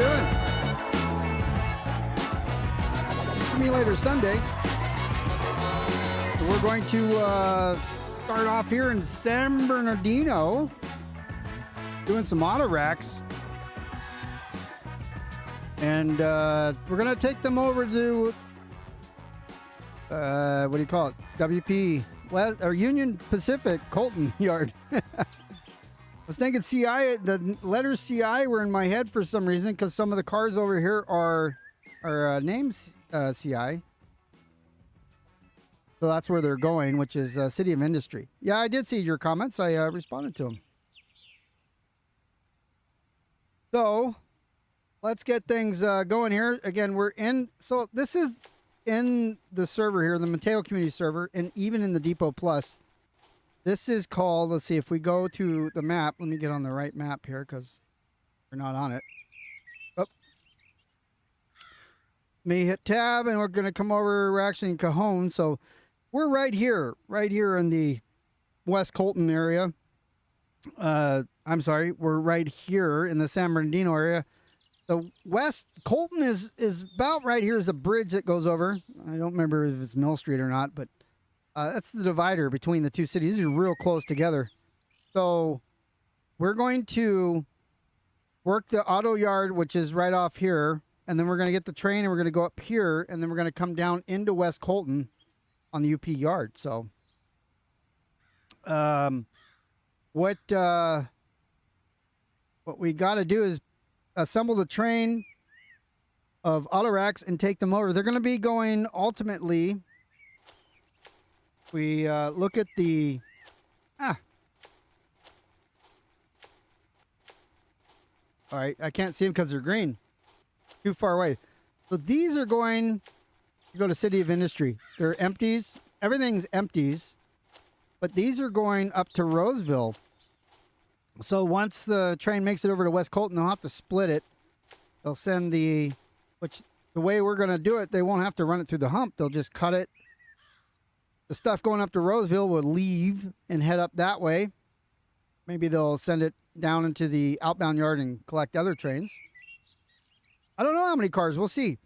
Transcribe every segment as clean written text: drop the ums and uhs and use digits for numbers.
doing? Simulator Sunday. So we're going to start off here in San Bernardino doing some Autoracks. And we're going to take them over to, what do you call it? WP West, or Union Pacific Colton Yard. I was thinking CI, the letters CI were in my head for some reason because some of the cars over here are names CI. So that's where they're going, which is City of Industry. Yeah, I did see your comments. I responded to them. So let's get things going here. Again, we're in. So this is in the server here, the Mateo Community server, and even in the Depot Plus. This is called, let's see, if we go to the map, let me get on the right map here because we're not on it. Oh. Me hit tab and we're going to come over. We're actually in Cajon. So we're right here in the West Colton area. I'm sorry, we're right here in the San Bernardino area. The West Colton is about right here is a bridge that goes over. I don't remember if it's Mill Street or not, but that's the divider between the two cities. These are real close together. So we're going to work the auto yard, which is right off here. And then we're going to get the train and we're going to go up here. And then we're going to come down into West Colton on the UP yard. So what we got to do is assemble the train of Autoracks and take them over. They're going to be going ultimately. We look at the all right, I can't see them because they're green, too far away. So these are going to go to City of Industry. They're empties. Everything's empties, but these are going up to Roseville. So once the train makes it over to West Colton, they'll have to split it. They'll send the way we're going to do it, they won't have to run it through the hump. They'll just cut it. The stuff going up to Roseville will leave and head up that way. Maybe they'll send it down into the outbound yard and collect other trains. I don't know how many cars. We'll see.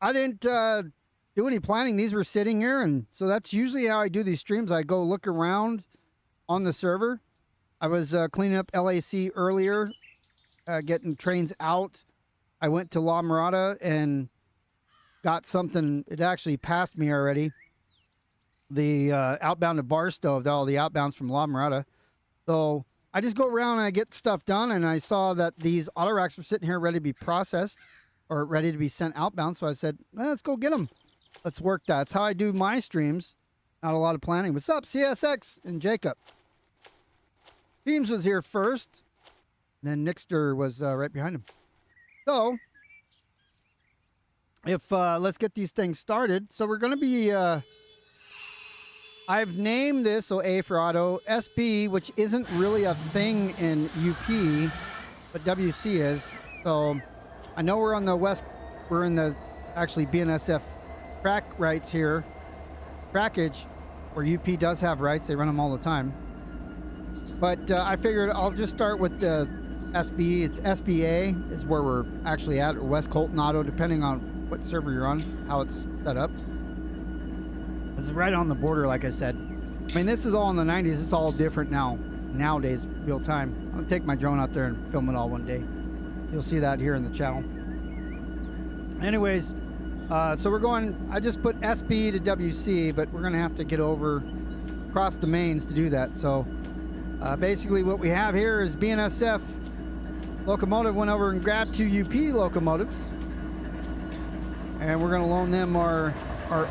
I didn't do any planning. These were sitting here, and so that's usually how I do these streams. I go look around on the server. I was cleaning up LAC earlier, getting trains out. I went to La Mirada and got something. It actually passed me already. The outbound to Barstow, all the outbounds from La Mirada. So I just go around and I get stuff done, and I saw that these Autoracks were sitting here ready to be processed or ready to be sent outbound. So I said, let's go get them. Let's work that. That's how I do my streams. Not a lot of planning. What's up, CSX and Jacob? Teams was here first, and then Nixter was right behind him. So, if let's get these things started. So we're going to be, I've named this, so A for auto, SB, which isn't really a thing in UP, but WC is. So I know we're on the west, we're in the actually BNSF track rights here, trackage, where UP does have rights. They run them all the time. But I figured I'll just start with the SB. It's SBA is where we're actually at, or West Colton Auto, depending on what server you're on, how it's set up. It's right on the border, like I said. I mean, this is all in the 90s. It's all different now. Nowadays, real time. I'll take my drone out there and film it all one day. You'll see that here in the channel. Anyways, so we're going, I just put SB to WC, but we're going to have to get over across the mains to do that. So basically what we have here is BNSF locomotive went over and grabbed 2 UP locomotives. And we're going to loan them our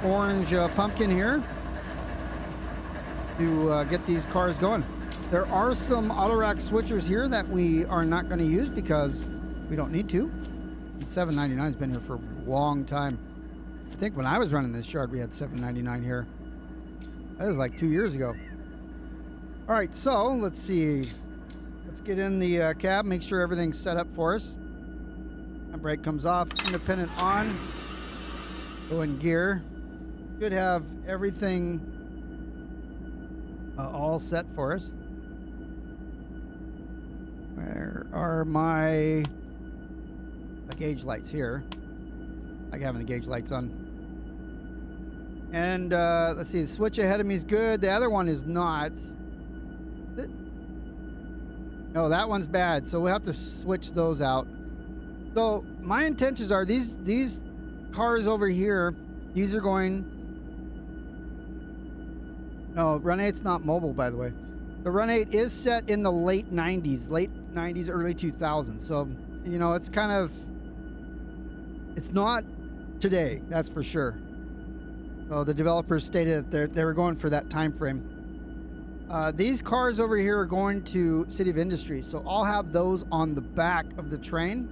orange pumpkin here to get these cars going. There are some Autorack switchers here that we are not going to use because we don't need to. And $7.99 has been here for a long time. I think when I was running this yard, we had $7.99 here. That was like 2 years ago. All right, so let's see. Let's get in the cab, make sure everything's set up for us. And brake comes off, independent on. Go in gear. Should have everything all set for us. Where are my... I gauge lights here. I like having the gauge lights on. And let's see, the switch ahead of me is good. The other one is not. No, that one's bad. So we'll have to switch those out. So my intentions are these cars over here, these are going. No, Run 8's not mobile, by the way. The Run 8 is set in the late 90s, early 2000s. So, you know, it's kind of, it's not today, that's for sure. So the developers stated that they were going for that time frame. These cars over here are going to City of Industry, so I'll have those on the back of the train.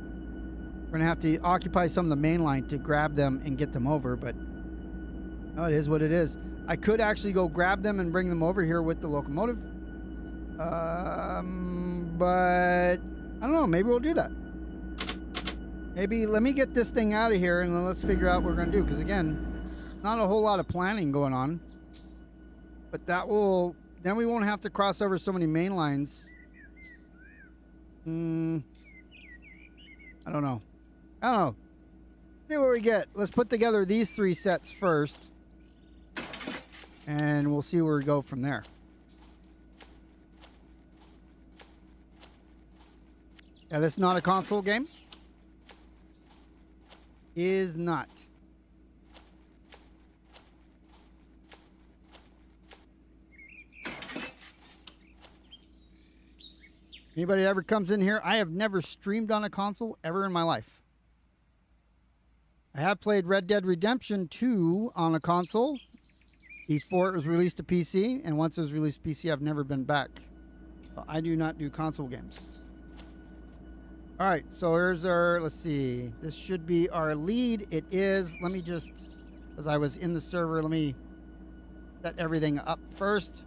We're gonna have to occupy some of the main line to grab them and get them over, but no, it is what it is. I could actually go grab them and bring them over here with the locomotive. But I don't know, maybe we'll do that. Maybe let me get this thing out of here and then let's figure out what we're gonna do, because again, not a whole lot of planning going on. But that will, then we won't have to cross over so many main lines. I don't know. See what we get. Let's put together these 3 sets first. And we'll see where we go from there. Yeah, this is not a console game. Is not. Anybody ever comes in here, I have never streamed on a console ever in my life. I have played Red Dead Redemption 2 on a console before it was released to PC, and once it was released to PC, I've never been back. So I do not do console games. All right, so here's our, let's see. This should be our lead. It is. Let me just, as I was in the server, let me set everything up first.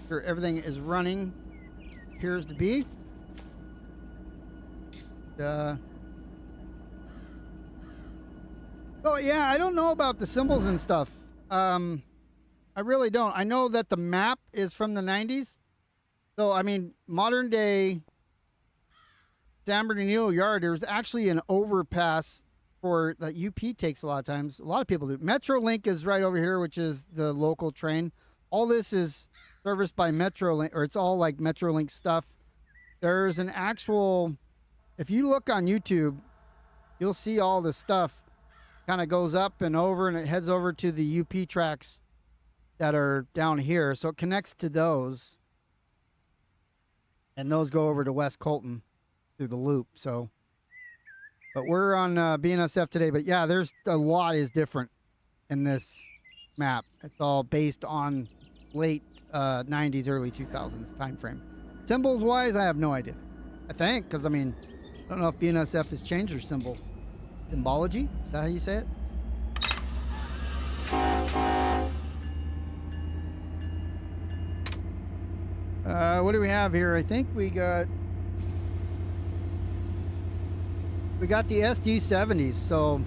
Sure everything is running. Appears to be. Oh yeah, I don't know about the symbols and stuff. I really don't. I know that the map is from the 90s. So I mean, modern day San Bernardino Yard, there's actually an overpass for that UP takes a lot of times. A lot of people do. Metrolink is right over here, which is the local train. All this is serviced by Metrolink, or it's all like Metrolink stuff. There's an actual, if you look on YouTube, you'll see all the stuff kind of goes up and over, and it heads over to the UP tracks that are down here. So it connects to those, and those go over to West Colton through the loop. So, but we're on BNSF today. But yeah, there's a lot is different in this map. It's all based on late 90s, early 2000s time frame. Symbols wise, I have no idea. I think, because I mean, I don't know if BNSF has changed their symbology. Is that how you say it? What do we have here? I think we got the SD70s. So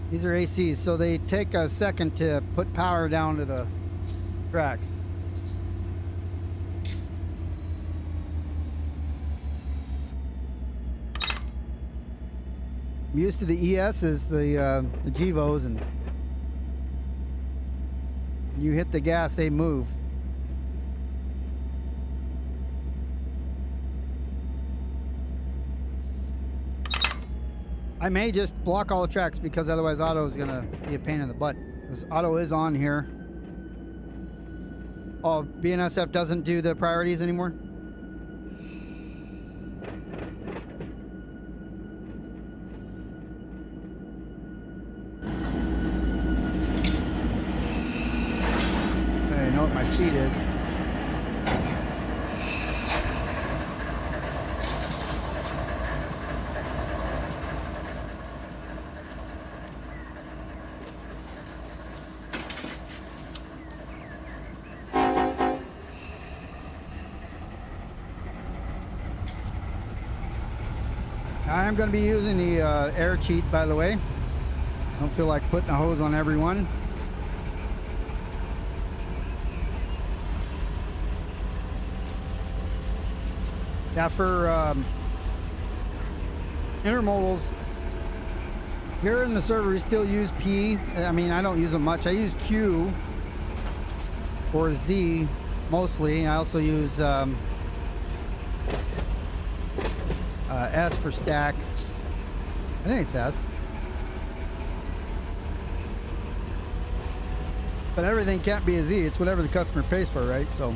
these are ACs, so they take a second to put power down to the tracks. I'm used to the ESs, the Gevos, and when you hit the gas, they move. I may just block all the tracks because otherwise Auto is gonna be a pain in the butt. This Auto is on here. Oh, BNSF doesn't do the priorities anymore? I know what my speed is. I'm going to be using the air cheat, by the way. Don't feel like putting a hose on everyone. Yeah, for intermodals. Here in the server, we still use P. I mean, I don't use them much. I use Q or Z mostly. I also use S for stack. I think it's S. But everything can't be a Z. It's whatever the customer pays for, right? So.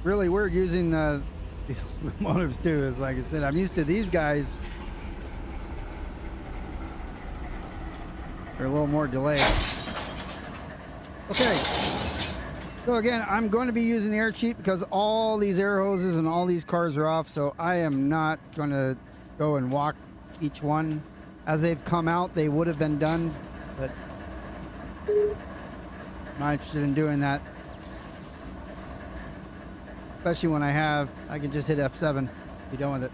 Really weird using these locomotives too. Is like I said, I'm used to these guys. They're a little more delayed. Okay. So again, I'm going to be using the air cheat because all these air hoses and all these cars are off. So I am not going to go and walk each one. As they've come out, they would have been done, but I'm not interested in doing that. Especially when I can just hit F7, be done with it.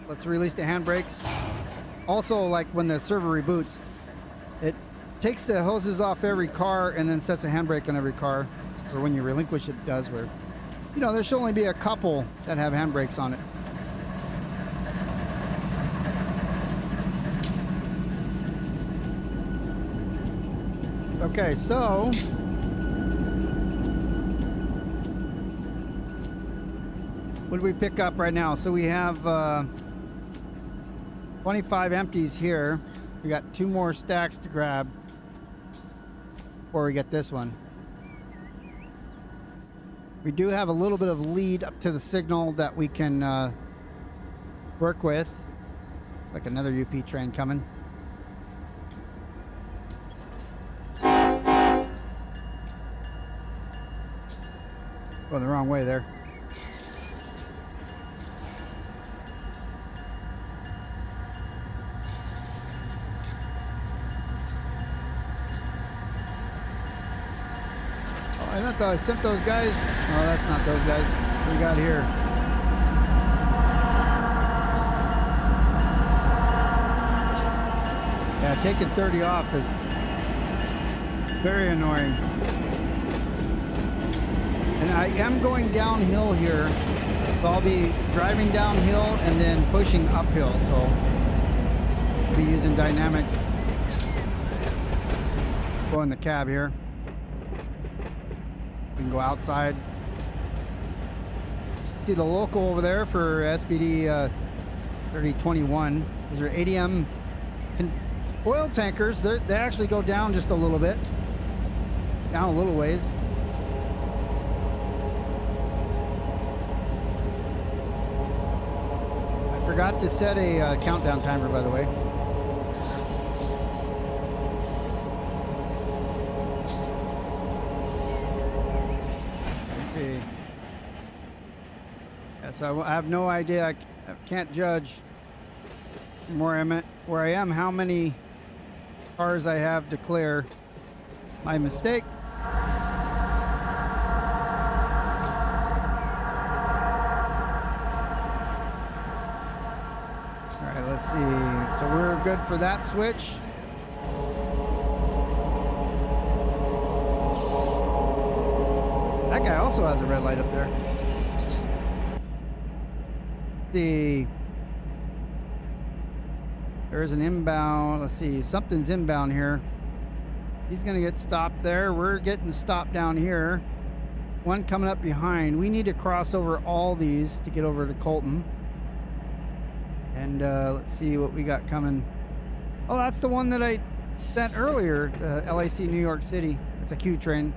Let's release the handbrakes. Also, like when the server reboots, it takes the hoses off every car and then sets a handbrake on every car. Or when you relinquish it does, where, you know, there should only be a couple that have handbrakes on it. Okay, so what do we pick up right now? So we have 25 empties here. We got 2 more stacks to grab before we get this one. We do have a little bit of lead up to the signal that we can work with. Like another UP train coming. Going the wrong way there. I thought I sent those guys. No, that's not those guys. What we got here? Yeah, taking 30 off is very annoying. And I am going downhill here. So I'll be driving downhill and then pushing uphill. So I'll be using dynamics. Go in the cab here. We can go outside. See the local over there for SBD 3021. These are ADM oil tankers. They actually go down just a little bit. Down a little ways. I forgot to set a countdown timer, by the way. So I have no idea. I can't judge from where I am, how many cars I have to clear. My mistake. All right, let's see. So we're good for that switch. That guy also has a red light up there. There's an inbound. Let's see, something's inbound here. He's gonna get stopped there. We're getting stopped down here. One coming up behind. We need to cross over all these to get over to Colton. And let's see what we got coming. Oh, that's the one that I sent earlier, LAC New York City. It's a Q train.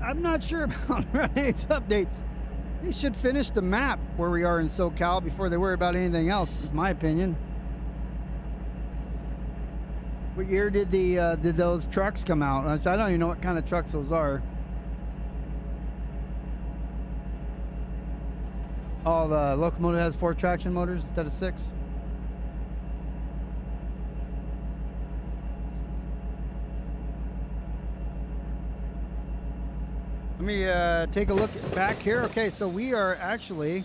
I'm not sure about its updates. They should finish the map where we are in SoCal before they worry about anything else, is my opinion. What year did those trucks come out? I don't even know what kind of trucks those are. Oh, the locomotive has 4 traction motors instead of 6. Let me take a look back here. Okay, so we are actually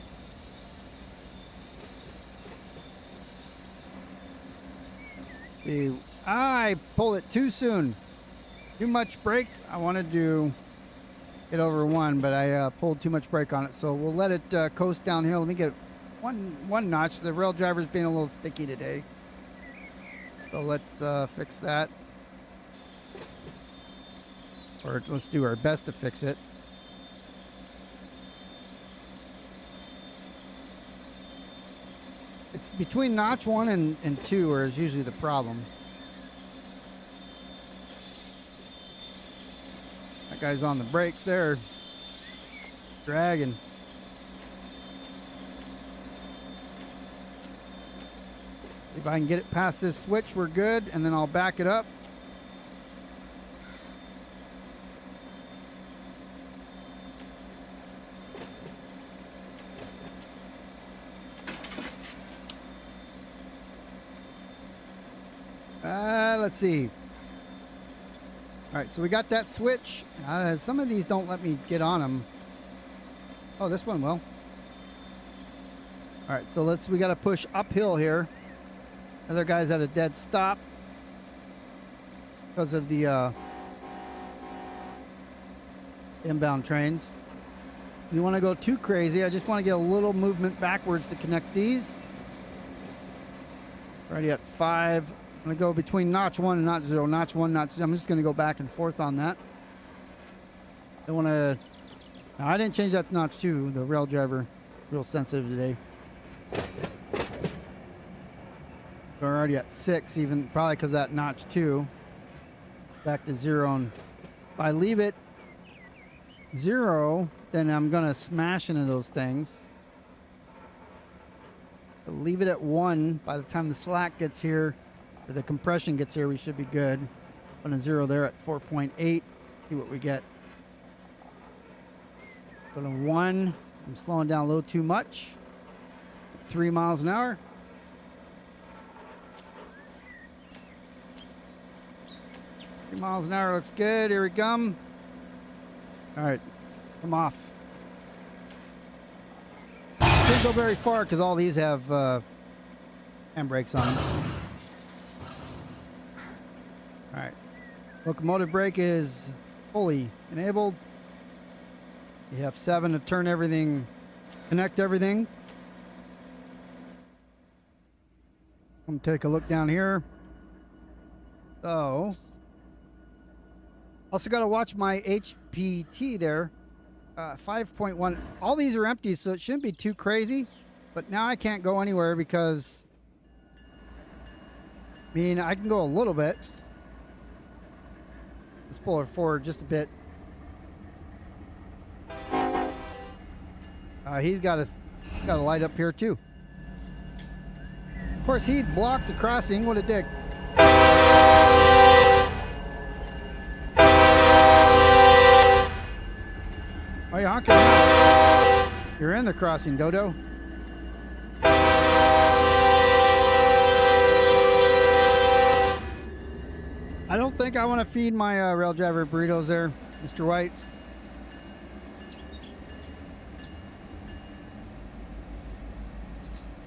I pulled it too soon. Too much brake. I wanted to get over 1, but I pulled too much brake on it. So we'll let it coast downhill. Let me get one notch. The rail driver's being a little sticky today. So let's fix that. Or let's do our best to fix it. It's between notch 1 and 2 where is usually the problem. That guy's on the brakes there. Dragging. If I can get it past this switch, we're good, and then I'll back it up. Let's see. All right, so we got that switch. Some of these don't let me get on them. Oh, this one will. All right, so we got to push uphill here. Other guy's at a dead stop because of the inbound trains. You want to go too crazy. I just want to get a little movement backwards to connect these. Already at 5. I'm going to go between notch 1 and notch 0. Notch 1, notch 0. I'm just going to go back and forth on that. I want to... Now, I didn't change that to notch 2. The rail driver, real sensitive today. We're already at 6, even probably because that notch 2. Back to 0. And if I leave it 0, then I'm going to smash into those things. But leave it at 1. By the time the slack gets here, or the compression gets here, we should be good. On a 0 there at 4.8. See what we get. Go to 1. I'm slowing down a little too much. 3 miles an hour. Miles an hour looks good. Here we come. All right, come off. Didn't go very far because all these have handbrakes on them. All right, locomotive brake is fully enabled. You have 7 to turn everything, connect everything. I'm gonna take a look down here. So. Also got to watch my HPT there, 5.1. All these are empty, so it shouldn't be too crazy. But now I can't go anywhere because, I mean, I can go a little bit. Let's pull her forward just a bit. He's got a light up here too. Of course, he blocked the crossing. What a dick. Oh, you're honking now. You're in the crossing, Dodo. I don't think I want to feed my rail driver burritos there, Mr. White.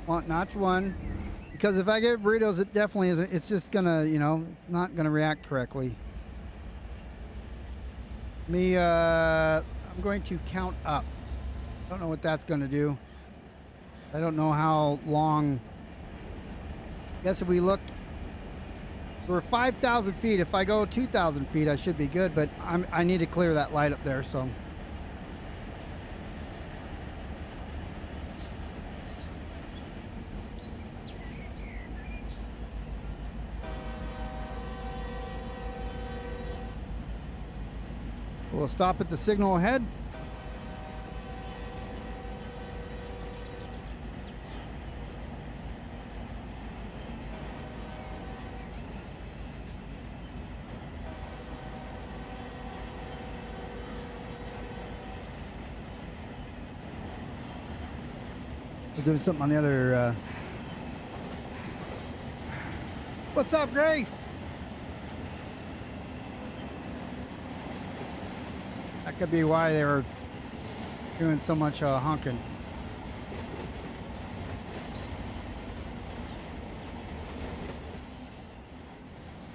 Want notch 1. Because if I get burritos, it definitely isn't. It's just gonna, you know, not gonna react correctly. I'm going to count up. Don't know what that's going to do. I don't know how long. I guess if we look, we're 5,000 feet. If I go 2,000 feet, I should be good, but I need to clear that light up there, so. We'll stop at the signal ahead. We're doing something on the other. What's up, Gray? Back Could be why they were doing so much honking.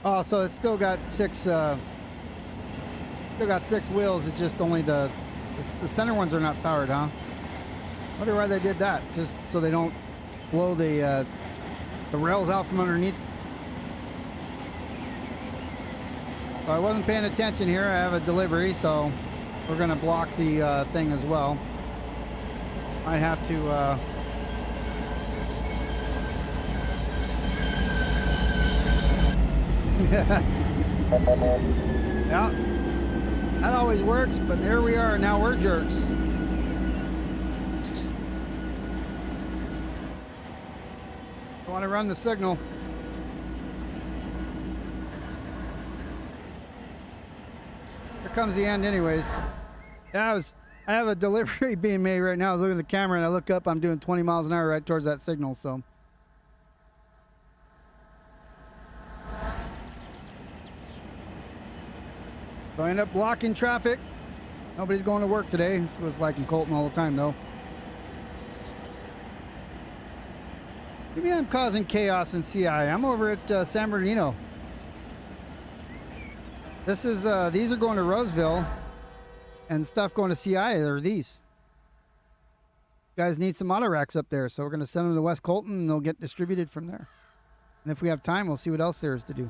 Oh, so it's still got six wheels. It's just only the center ones are not powered, huh? Wonder why they did that. Just so they don't blow the rails out from underneath. So I wasn't paying attention here. I have a delivery, so we're gonna block the thing as well. Might have to yeah, that always works, but here we are, now we're jerks. I want to run the signal. Here comes the end anyways. Yeah, I have a delivery being made right now. I was looking at the camera and I look up, I'm doing 20 miles an hour right towards that signal, so. So I end up blocking traffic. Nobody's going to work today. This was like in Colton all the time, though. Maybe I'm causing chaos in CI. I'm over at San Bernardino. This is these are going to Roseville, and stuff going to CI are these. You guys need some Autoracks up there, so we're going to send them to West Colton, and they'll get distributed from there. And if we have time, we'll see what else there is to do.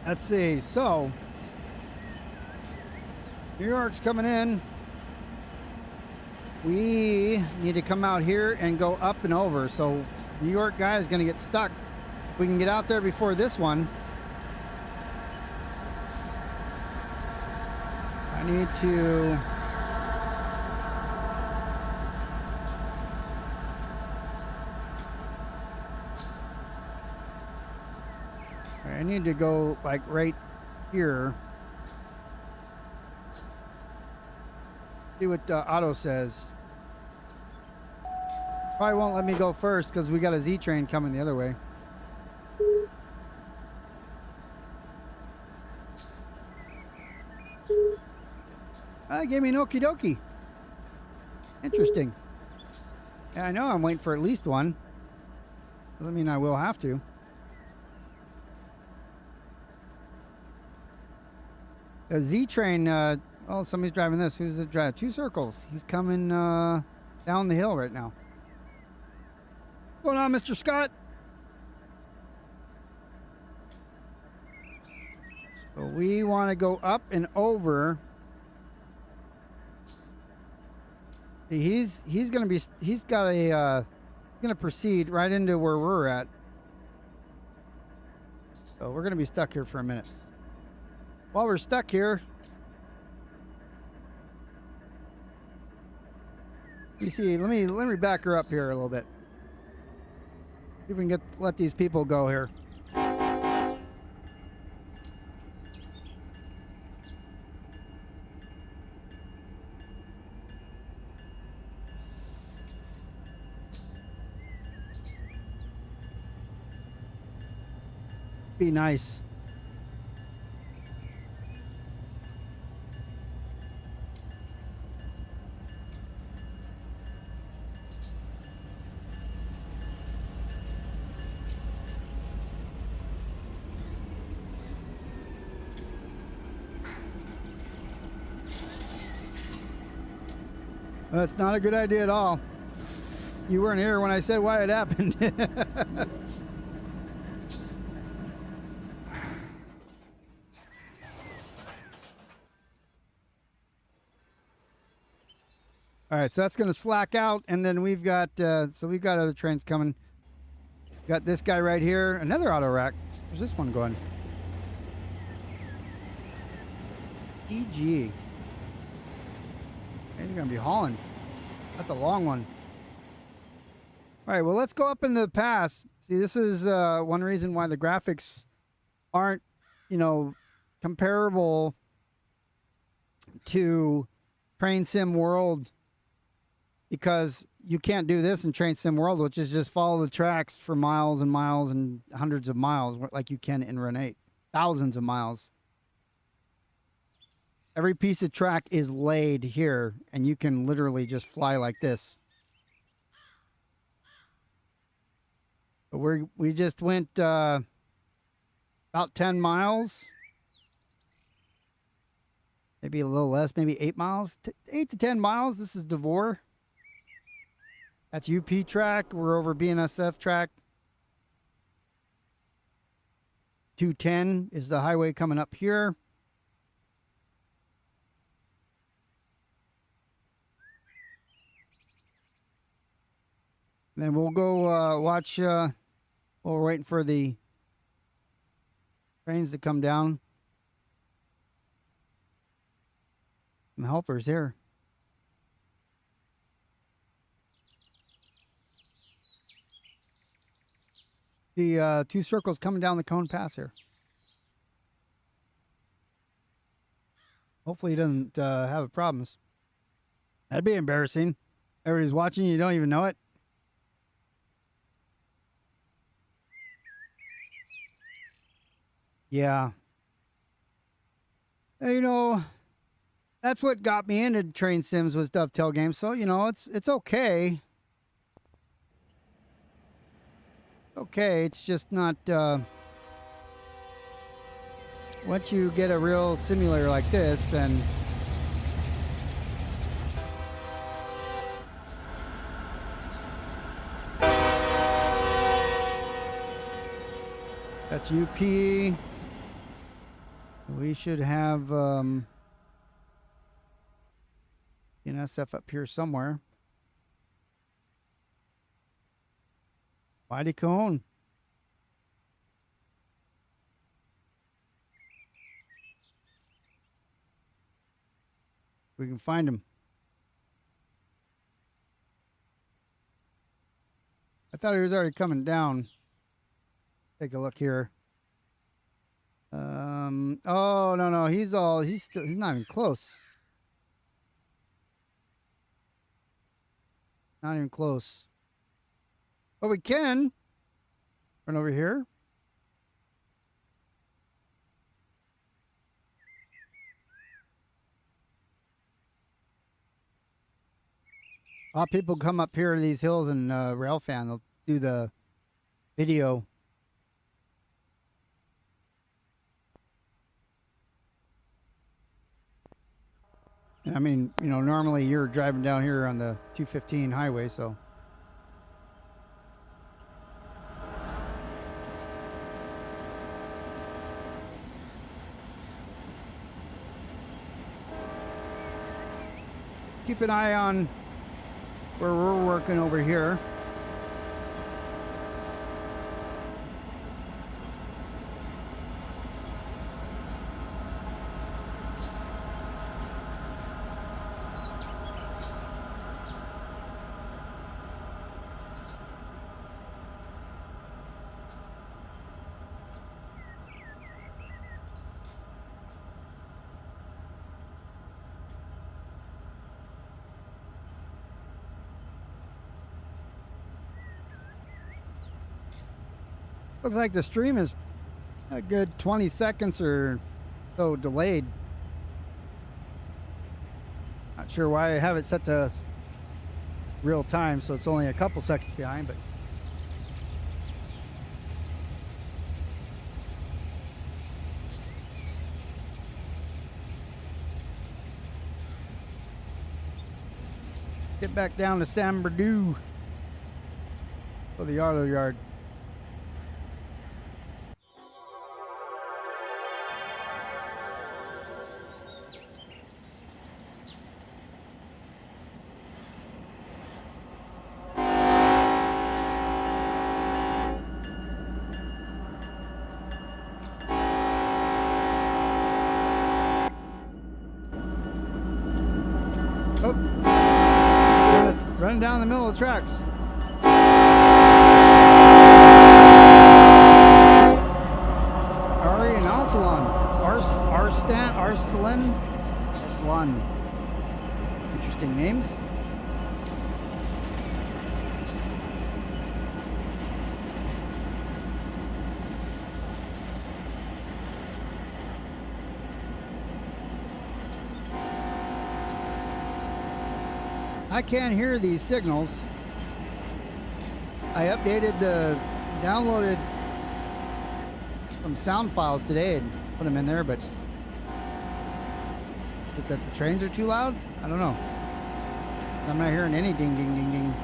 Let's see, so New York's coming in. We need to come out here and go up and over. So New York guy is going to get stuck. If we can get out there before this one. I need to... I need to go like right here. See what Auto says. Probably won't let me go first because we got a Z train coming the other way. Gave me an okie dokie. Interesting. Yeah, I know I'm waiting for at least one. Doesn't mean I will have to. The Z train, oh, somebody's driving this. Who's it driving? Two circles. He's coming down the hill right now. What's going on, Mr. Scott? So we want to go up and over. See, he's gonna be, he's got a gonna proceed right into where we're at. So we're gonna be stuck here for a minute. While we're stuck here, you see, let me back her up here a little bit. See if we can let these people go here. Be nice. That's not a good idea at all. You weren't here when I said why it happened. All right, so that's going to slack out, and then we've got we've got other trains coming. Got this guy right here, another Autorack. Where's this one going? EG. He's going to be hauling. That's a long one. All right, well, let's go up in the pass. See, this is one reason why the graphics aren't, you know, comparable to Train Sim World, because you can't do this in Train Sim World, which is just follow the tracks for miles and miles and hundreds of miles like you can in Run 8. Thousands of miles. Every piece of track is laid here, and you can literally just fly like this. But we just went about 10 miles. Maybe a little less, maybe 8 miles. 8 to 10 miles. This is Devore. That's UP track. We're over BNSF track. 210 is the highway coming up here. Then we'll go watch. We're waiting for the trains to come down. Some helpers here. The 2 circles coming down the Cone Pass here. Hopefully he doesn't have problems. That'd be embarrassing. Everybody's watching, you don't even know it. Yeah. You know, that's what got me into Train Sims was Dovetail games. So, you know, it's okay. Okay, it's just not once you get a real simulator like this, then that's UP. We should have NSF up here somewhere. Mighty Cone. We can find him. I thought he was already coming down. Take a look here. Oh no, he's not even close. Not even close. But we can run over here. A lot of people come up here to these hills and railfan. They'll do the video. I mean, you know, normally you're driving down here on the 215 highway, so. Keep an eye on where we're working over here. Looks like the stream is a good 20 seconds or so delayed. Not sure why I have it set to real time, so it's only a couple seconds behind, but get back down to San Bernardino for the auto yard. Running down the middle of the tracks. Ari and Arslan. Interesting names. I can't hear these signals. I downloaded some sound files today and put them in there, but that the trains are too loud? I don't know. I'm not hearing any ding, ding, ding, ding.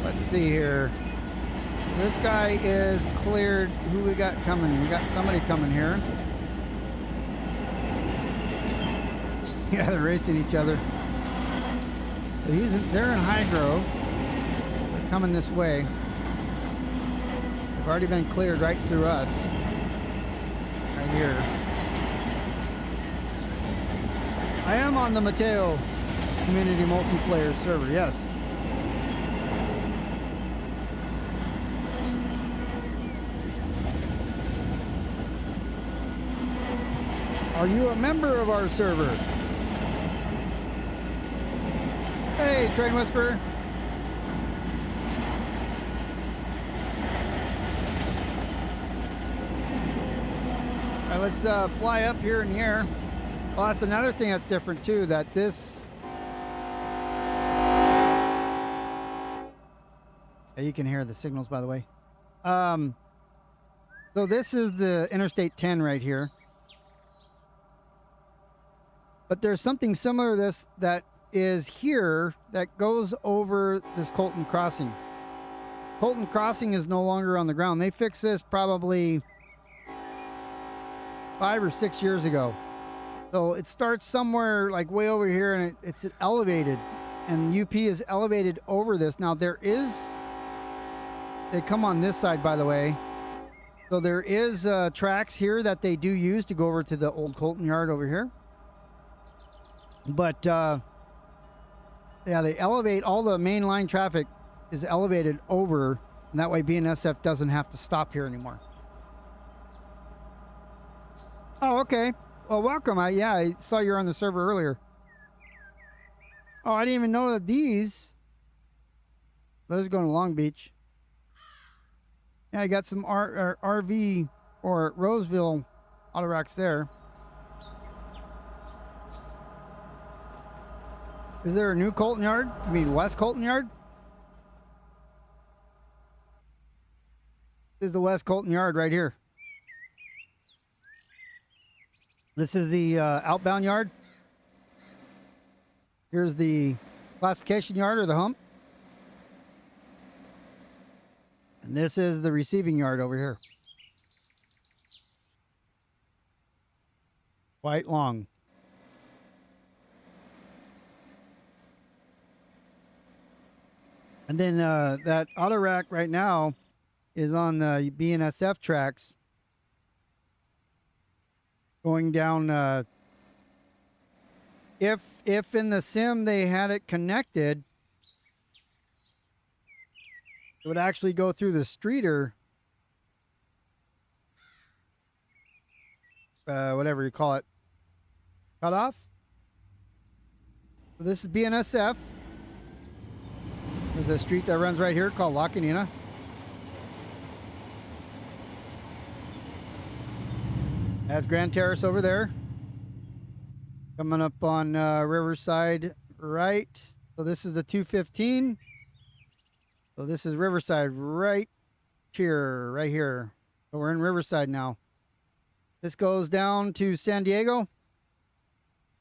Let's see here. This guy is cleared. Who we got coming? We got somebody coming here. Yeah, they're racing each other. So they're in High Grove. They're coming this way. They've already been cleared right through us. Right here. I am on the Mateo Community Multiplayer server, yes. Are you a member of our server? Hey, Train Whisperer. All right, let's fly up here in the air. Well, that's another thing that's different too, that this... Yeah, you can hear the signals, by the way. So this is the Interstate 10 right here. But there's something similar to this that is here that goes over this Colton crossing. Colton crossing is no longer on the ground. They fixed this probably 5 or 6 years ago. So it starts somewhere like way over here, and it's elevated. And UP is elevated over this. Now they come on this side, by the way. So there is tracks here that they do use to go over to the old Colton Yard over here. But yeah, they elevate, all the main line traffic is elevated over, and that way BNSF doesn't have to stop here anymore. Oh, okay. Well, welcome. I saw you were on the server earlier. Oh, I didn't even know that those are going to Long Beach. Yeah, I got some RV or Roseville Autoracks there. Is there a new Colton Yard? I mean, West Colton Yard? This is the West Colton Yard right here. This is the outbound yard. Here's the classification yard or the hump. And this is the receiving yard over here. Quite long. And then that Autorack right now is on the BNSF tracks going down. If in the sim they had it connected, it would actually go through the streeter, whatever you call it, cutoff. So this is BNSF. There's a street that runs right here called La Canina. That's Grand Terrace over there. Coming up on Riverside right. So this is the 215. So this is Riverside right here. So we're in Riverside now. This goes down to San Diego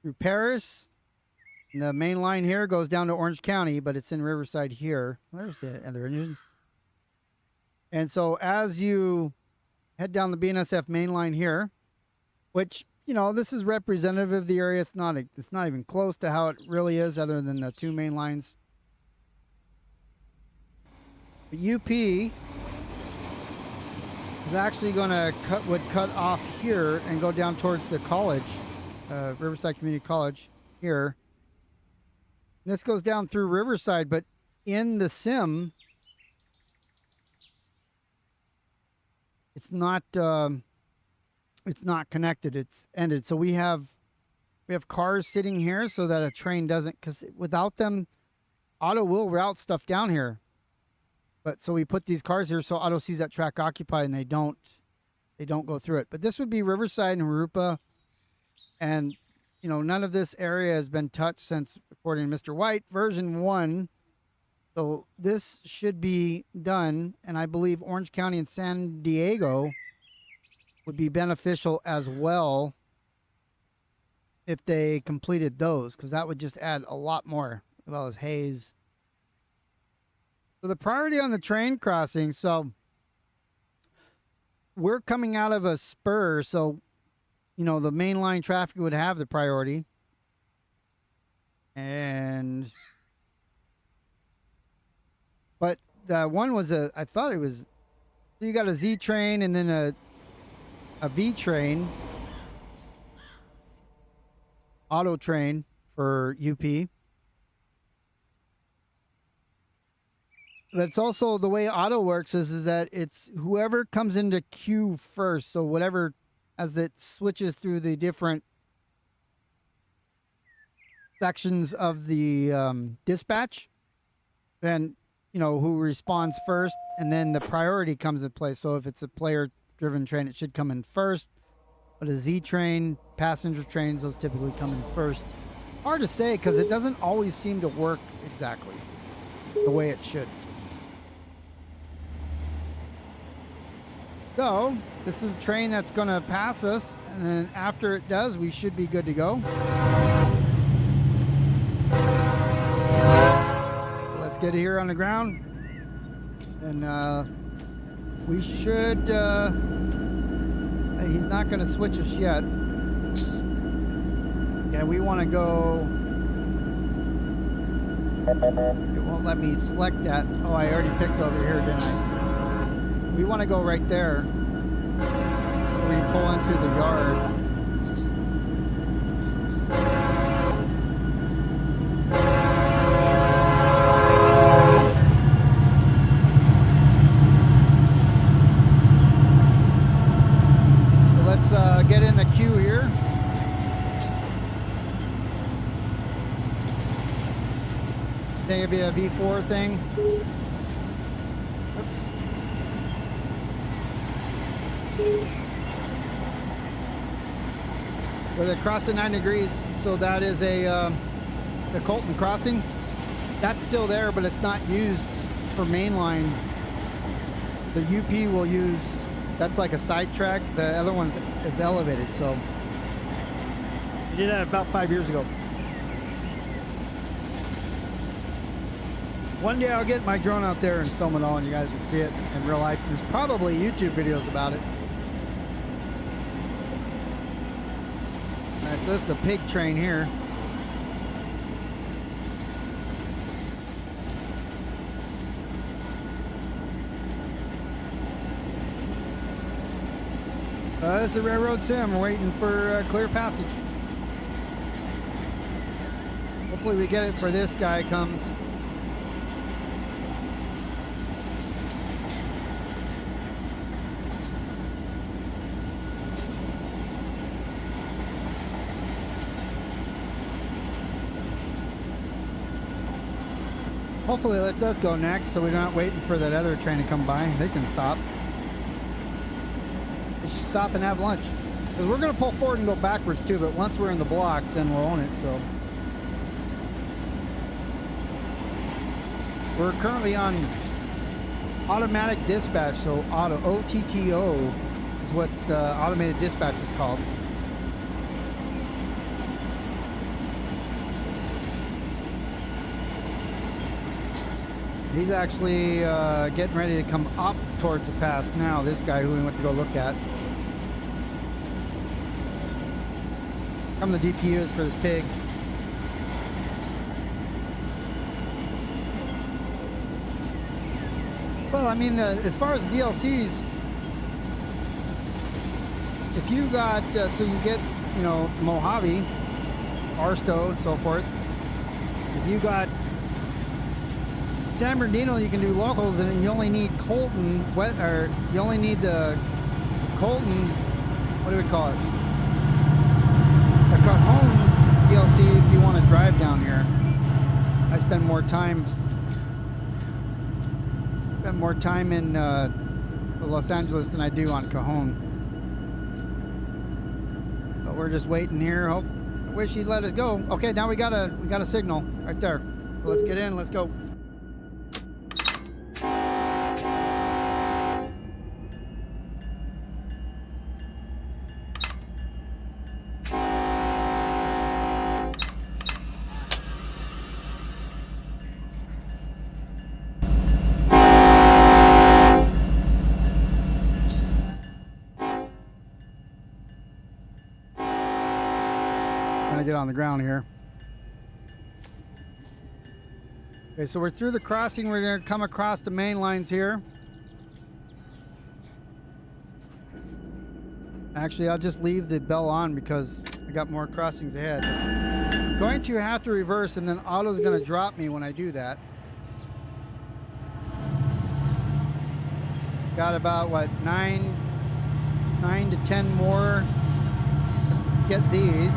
through Paris. And the main line here goes down to Orange County, but it's in Riverside here. There's the other engines. And so as you head down the BNSF main line here, which, you know, this is representative of the area. It's not even close to how it really is, other than the two main lines. The UP is actually going to cut off here and go down towards the college, Riverside Community College here. This goes down through Riverside, but in the sim, it's not connected. It's ended. So we have cars sitting here so that a train doesn't, because without them, Auto will route stuff down here. But so we put these cars here so Auto sees that track occupied and they don't go through it. But this would be Riverside and Rupa. And, you know, none of this area has been touched since, according to Mr. White, version 1. So this should be done. And I believe Orange County and San Diego would be beneficial as well if they completed those, because that would just add a lot more. Look at all this haze. So the priority on the train crossing, so we're coming out of a spur, so, you know, the mainline traffic would have the priority. And, but the one was I thought it was, so you got a Z train and then a V train, auto train for UP. That's also the way auto works is that it's whoever comes into queue first. So whatever, as it switches through the different sections of the dispatch, then, you know, who responds first, and then the priority comes into play. So if it's a player-driven train, it should come in first. But a Z train, passenger trains, those typically come in first. Hard to say because it doesn't always seem to work exactly the way it should. So, this is a train that's going to pass us, and then after it does, we should be good to go. Let's get here on the ground, and we should, he's not going to switch us yet. Yeah, we want to go, it won't let me select that. Oh, I already picked over here, didn't I? We want to go right there. We pull into the yard. So let's get in the queue here. I think it'd be a V4 thing. Where they cross at 9 degrees, so that is the Colton crossing. That's still there, but it's not used for mainline. The UP will use, that's like a side track. The other one is elevated, so we did that about 5 years ago. One day I'll get my drone out there and film it all, and you guys would see it in real life. There's probably YouTube videos about it. All right, so this is a pig train here. This is a railroad sim. We're waiting for clear passage. Hopefully we get it for this guy comes. Hopefully it lets us go next, so we're not waiting for that other train to come by. They can stop. They should stop and have lunch. Because we're going to pull forward and go backwards too, but once we're in the block, then we'll own it, so. We're currently on automatic dispatch, so auto, OTTO is what automated dispatch is called. He's actually getting ready to come up towards the pass now, this guy who we went to go look at. Come the DPUs for this pig. Well, I mean, as far as DLCs, if you got, so you get, you know, Mojave, Barstow, and so forth. If you got San Bernardino, you can do locals, and you only need Colton, or you only need the Colton, what do we call it? The Cajon DLC if you want to drive down here. I spend more time spent more time in Los Angeles than I do on Cajon. But we're just waiting here. I wish he'd let us go. Okay, now we got a signal right there. So let's get in. Let's go. Get on the ground here. Okay, so we're through the crossing. We're going to come across the main lines here. Actually, I'll just leave the bell on because I got more crossings ahead. I'm going to have to reverse, and then Auto's going to drop me when I do that. Got about what, 9 to 10 more to get these.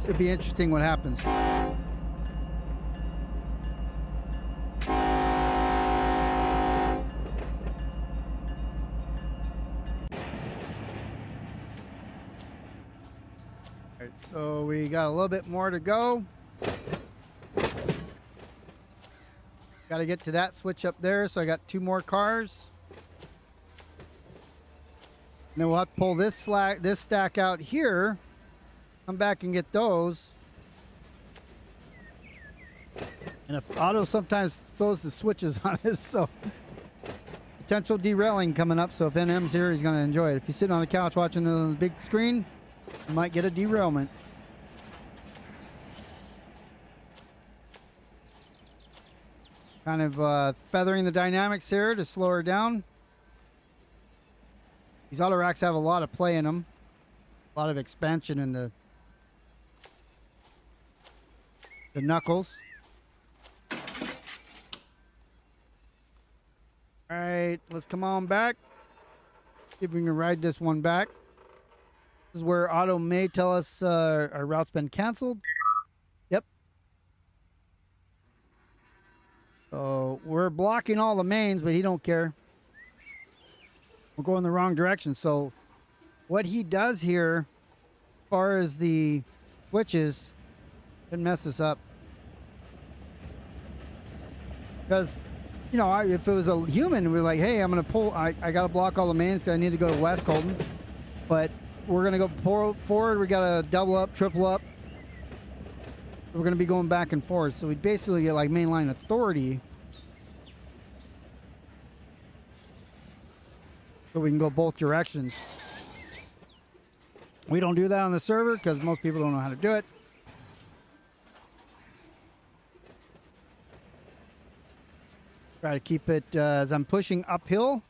It'll be interesting what happens. Alright, so we got a little bit more to go. Got to get to that switch up there, so I got 2 more cars. And then we'll have to pull this stack out here. Come back and get those. And if Auto sometimes throws the switches on us, so potential derailing coming up. So if NM's here, he's going to enjoy it. If he's sitting on the couch watching on the big screen, you might get a derailment. Kind of feathering the dynamics here to slow her down. These Autoracks have a lot of play in them. A lot of expansion in the knuckles. All right, let's come on back. See if we can ride this one back. This is where Auto may tell us our route's been canceled. Yep. So we're blocking all the mains, but he don't care. We're going the wrong direction. So what he does here, as far as the switches, can mess us up. Because, you know, if it was a human, we're like, hey, I'm going to pull, I got to block all the mains because I need to go to West Colton. But we're going to go forward. We got to double up, triple up. We're going to be going back and forth. So we basically get like mainline authority. So we can go both directions. We don't do that on the server because most people don't know how to do it. Try to keep it as I'm pushing uphill.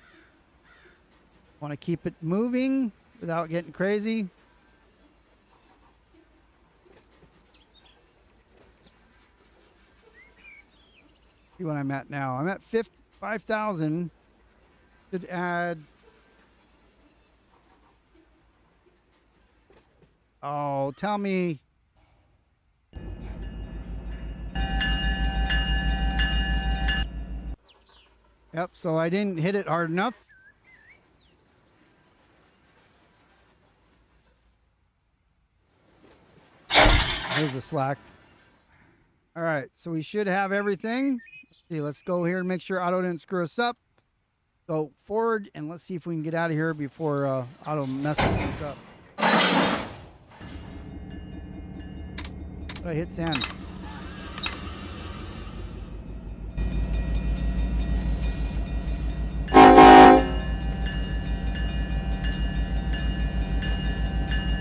Want to keep it moving without getting crazy. See what I'm at now. I'm at 5,000. Should add. Oh, tell me. Yep, so I didn't hit it hard enough. There's the slack. All right, so we should have everything. See, let's go here and make sure Auto didn't screw us up. Go forward, and let's see if we can get out of here before Auto messes things up. But I hit sand.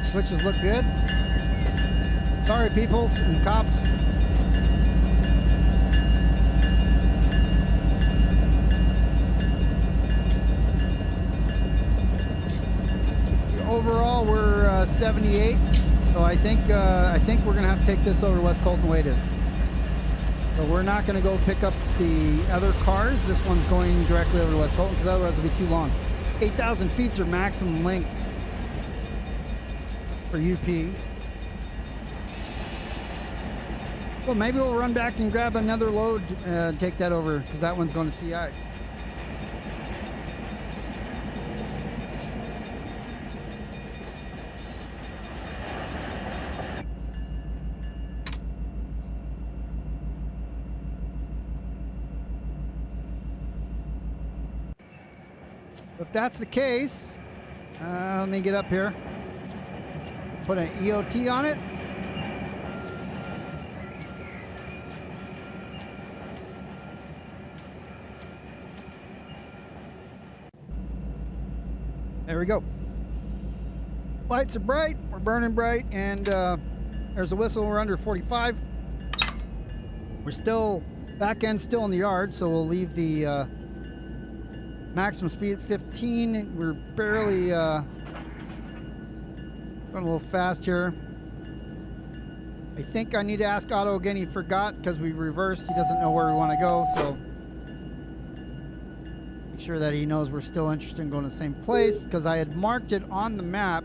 Switches look good. Sorry, people and cops. 78. So I think we're gonna have to take this over to West Colton the way it is. So we're not gonna go pick up the other cars. This one's going directly over to West Colton because otherwise it'll be too long. 8,000 feet is our maximum length for UP. Well, maybe we'll run back and grab another load and take that over because that one's going to CI. If that's the case, let me get up here. Put an EOT on it. There we go. Lights are bright. We're burning bright, and there's a whistle. We're under 45. We're still back end still in the yard, so we'll leave the maximum speed at 15. We're barely going a little fast here. I think I need to ask Otto again. He forgot because we reversed. He doesn't know where we want to go, so make sure that he knows we're still interested in going to the same place because I had marked it on the map,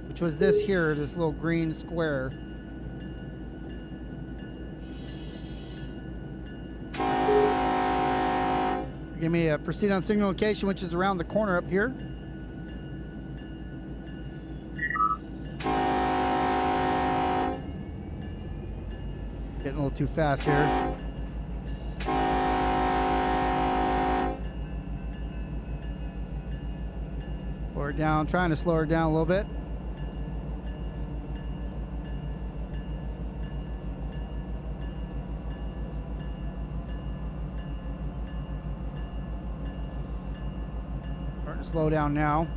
which was this here, this little green square. Give me a proceed on signal location, which is around the corner up here. Getting a little too fast here. Slow her down, trying to slow her down a little bit. Starting to slow down now.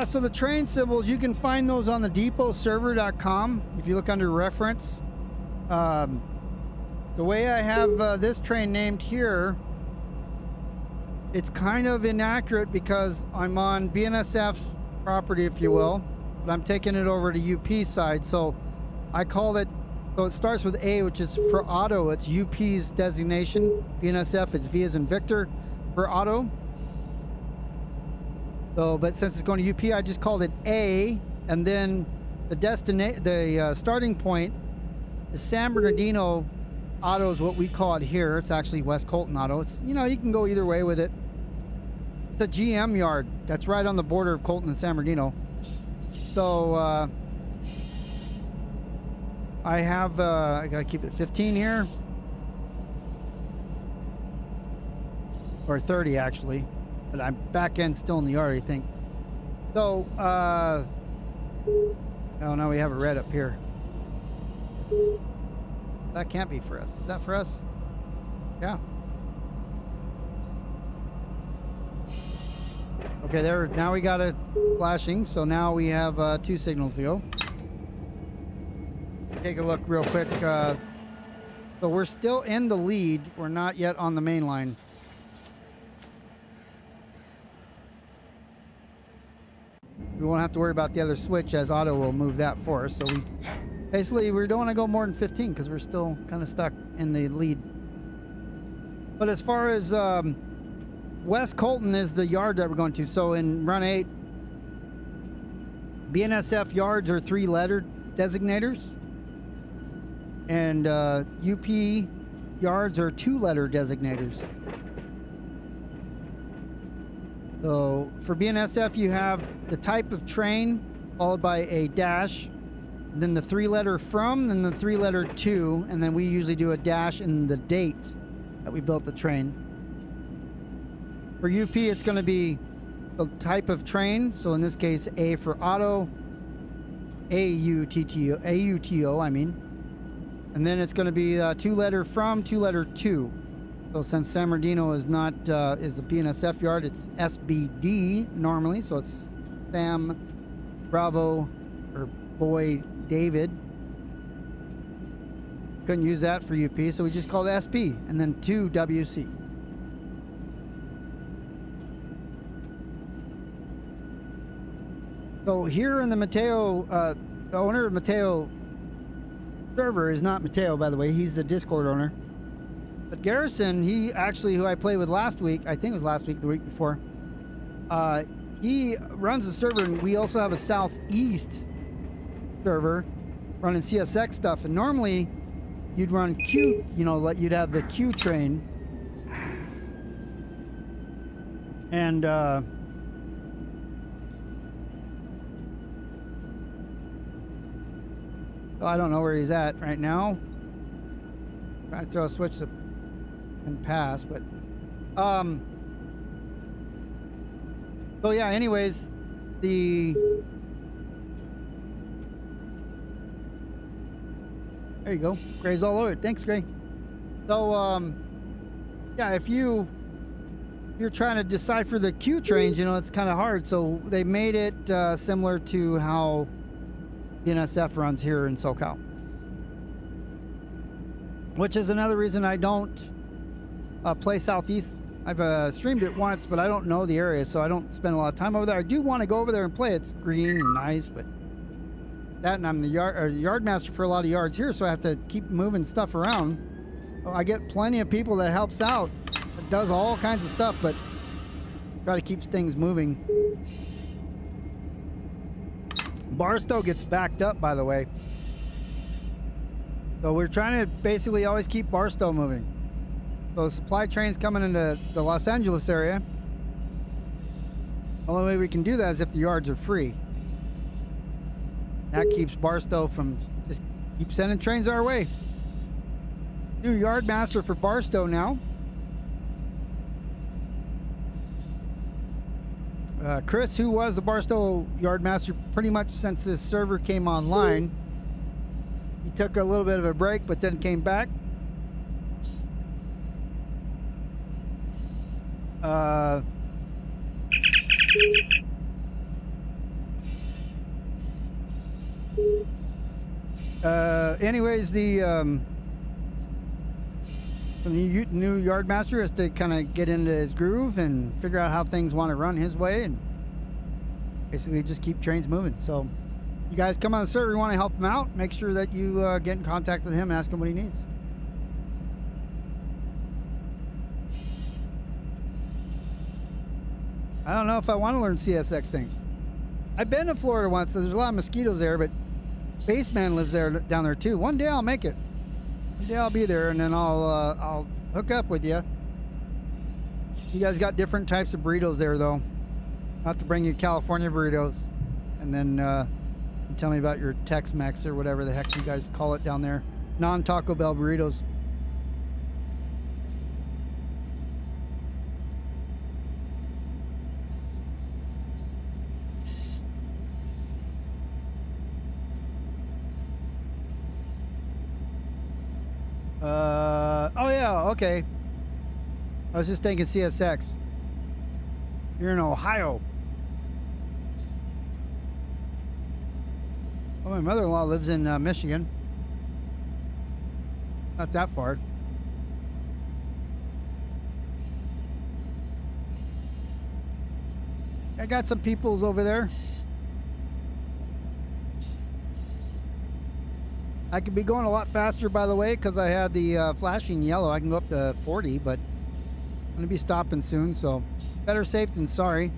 So the train symbols, you can find those on the depotserver.com if you look under reference. The way I have this train named here, it's kind of inaccurate because I'm on BNSF's property, if you will, but I'm taking it over to UP side. So I call it, so it starts with A, which is for auto. It's UP's designation. BNSF, it's V as in Victor for auto. So, but since it's going to UP, I just called it A, and then the starting point is San Bernardino Auto is what we call it here. It's actually West Colton Auto. It's, you know, you can go either way with it. It's a GM yard that's right on the border of Colton and San Bernardino. So I have I gotta keep it 15 here, or 30 actually. But I'm back end still in the yard, I think. So, oh no, we have a red up here. That can't be for us. Is that for us? Yeah. Okay, there. Now we got it flashing. So now we have 2 signals to go. Take a look real quick. So we're still in the lead. We're not yet on the main line. We won't have to worry about the other switch as Auto will move that for us. So we basically don't want to go more than 15 because we're still kind of stuck in the lead. But as far as West Colton is the yard that we're going to. So in run 8, BNSF yards are 3-letter designators, and UP yards are 2-letter designators. So for BNSF, you have the type of train followed by a dash, then the 3-letter from, then the 3-letter to, and then we usually do a dash and the date that we built the train. For UP, it's going to be the type of train. So in this case, A for auto, AUTO, I mean. And then it's going to be 2-letter from, 2-letter to. So since San Bernardino is not is the BNSF yard, it's SBD normally. So it's Sam Bravo or Boy David. Couldn't use that for UP, so we just called it SP and then 2WC. So here in the Mateo, the owner of Mateo server is not Mateo, by the way. He's the Discord owner. But Garrison, he actually, who I played with last week, I think it was last week, the week before, he runs the server, and we also have a Southeast server running CSX stuff. And normally you'd run Q, you know, you'd have the Q train. And I don't know where he's at right now. Trying to throw a switch and pass, but so yeah, anyways, there you go. Gray's all over it. Thanks, Gray. So yeah, if you're trying to decipher the Q trains, you know, it's kind of hard. So they made it similar to how NSF runs here in SoCal, which is another reason I don't play Southeast. I've streamed it once, but I don't know the area, so I don't spend a lot of time over there. I do want to go over there and play. It's green and nice, but that, and I'm the yard master for a lot of yards here, so I have to keep moving stuff around. I get plenty of people that helps out, that does all kinds of stuff, but try to keep things moving. Barstow gets backed up, by the way. So we're trying to basically always keep Barstow moving. So the supply train's coming into the Los Angeles area. The only way we can do that is if the yards are free. That keeps Barstow from just keep sending trains our way. New yard master for Barstow now. Chris, who was the Barstow yard master pretty much since this server came online, he took a little bit of a break, but then came back. Anyways, the new yard master has to kind of get into his groove and figure out how things want to run his way, and basically just keep trains moving. So you guys come on the server, you want to help him out, make sure that you get in contact with him and ask him what he needs. I don't know if I want to learn CSX things. I've been to Florida once, so there's a lot of mosquitoes there, but Baseman lives there down there too. One day I'll make it. One day I'll be there, and then I'll hook up with you. You guys got different types of burritos there, though. I'll have to bring you California burritos, and then tell me about your Tex-Mex or whatever the heck you guys call it down there. Non-Taco Bell burritos. Oh yeah, okay. I was just thinking CSX. You're in Ohio. Well, my mother-in-law lives in Michigan. Not that far. I got some peoples over there. I could be going a lot faster, by the way, because I had the flashing yellow. I can go up to 40, but I'm going to be stopping soon, so better safe than sorry.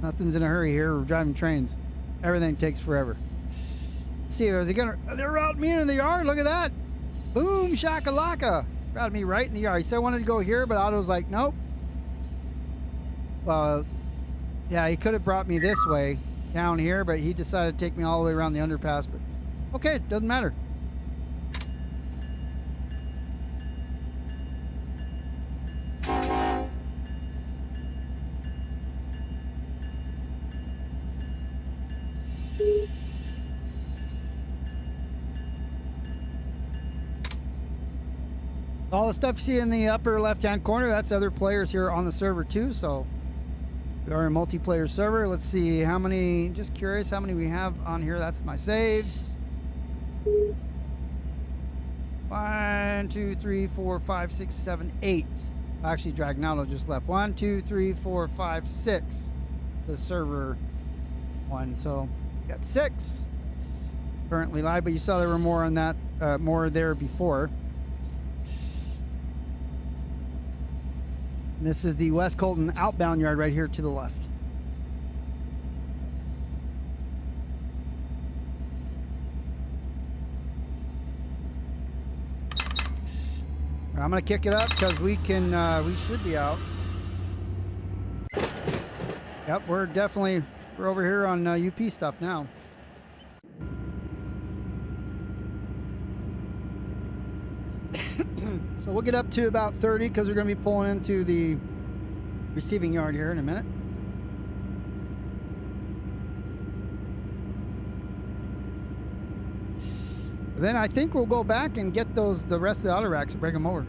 Nothing's in a hurry here. We're driving trains. Everything takes forever. Let's see, is he gonna? They're routing me in the yard. Look at that! Boom shakalaka! Routed me right in the yard. He said I wanted to go here, but Otto's like, nope. Well, yeah, he could have brought me this way down here, but he decided to take me all the way around the underpass. But okay, doesn't matter. All the stuff you see in the upper left-hand corner, that's other players here on the server too. So we are a multiplayer server. Let's see how many, just curious how many we have on here. That's my saves. 1, 2, 3, 4, 5, 6, 7, 8. Actually, Dragnauto just left. 1, 2, 3, 4, 5, 6. The server one. So we got 6 currently live, but you saw there were more on that, more there before. And this is the West Colton outbound yard right here to the left. I'm gonna kick it up because we can. We should be out. Yep, we're over here on UP stuff now. So we'll get up to about 30 because we're gonna be pulling into the receiving yard here in a minute. Then I think we'll go back and get the rest of the Autoracks and bring them over.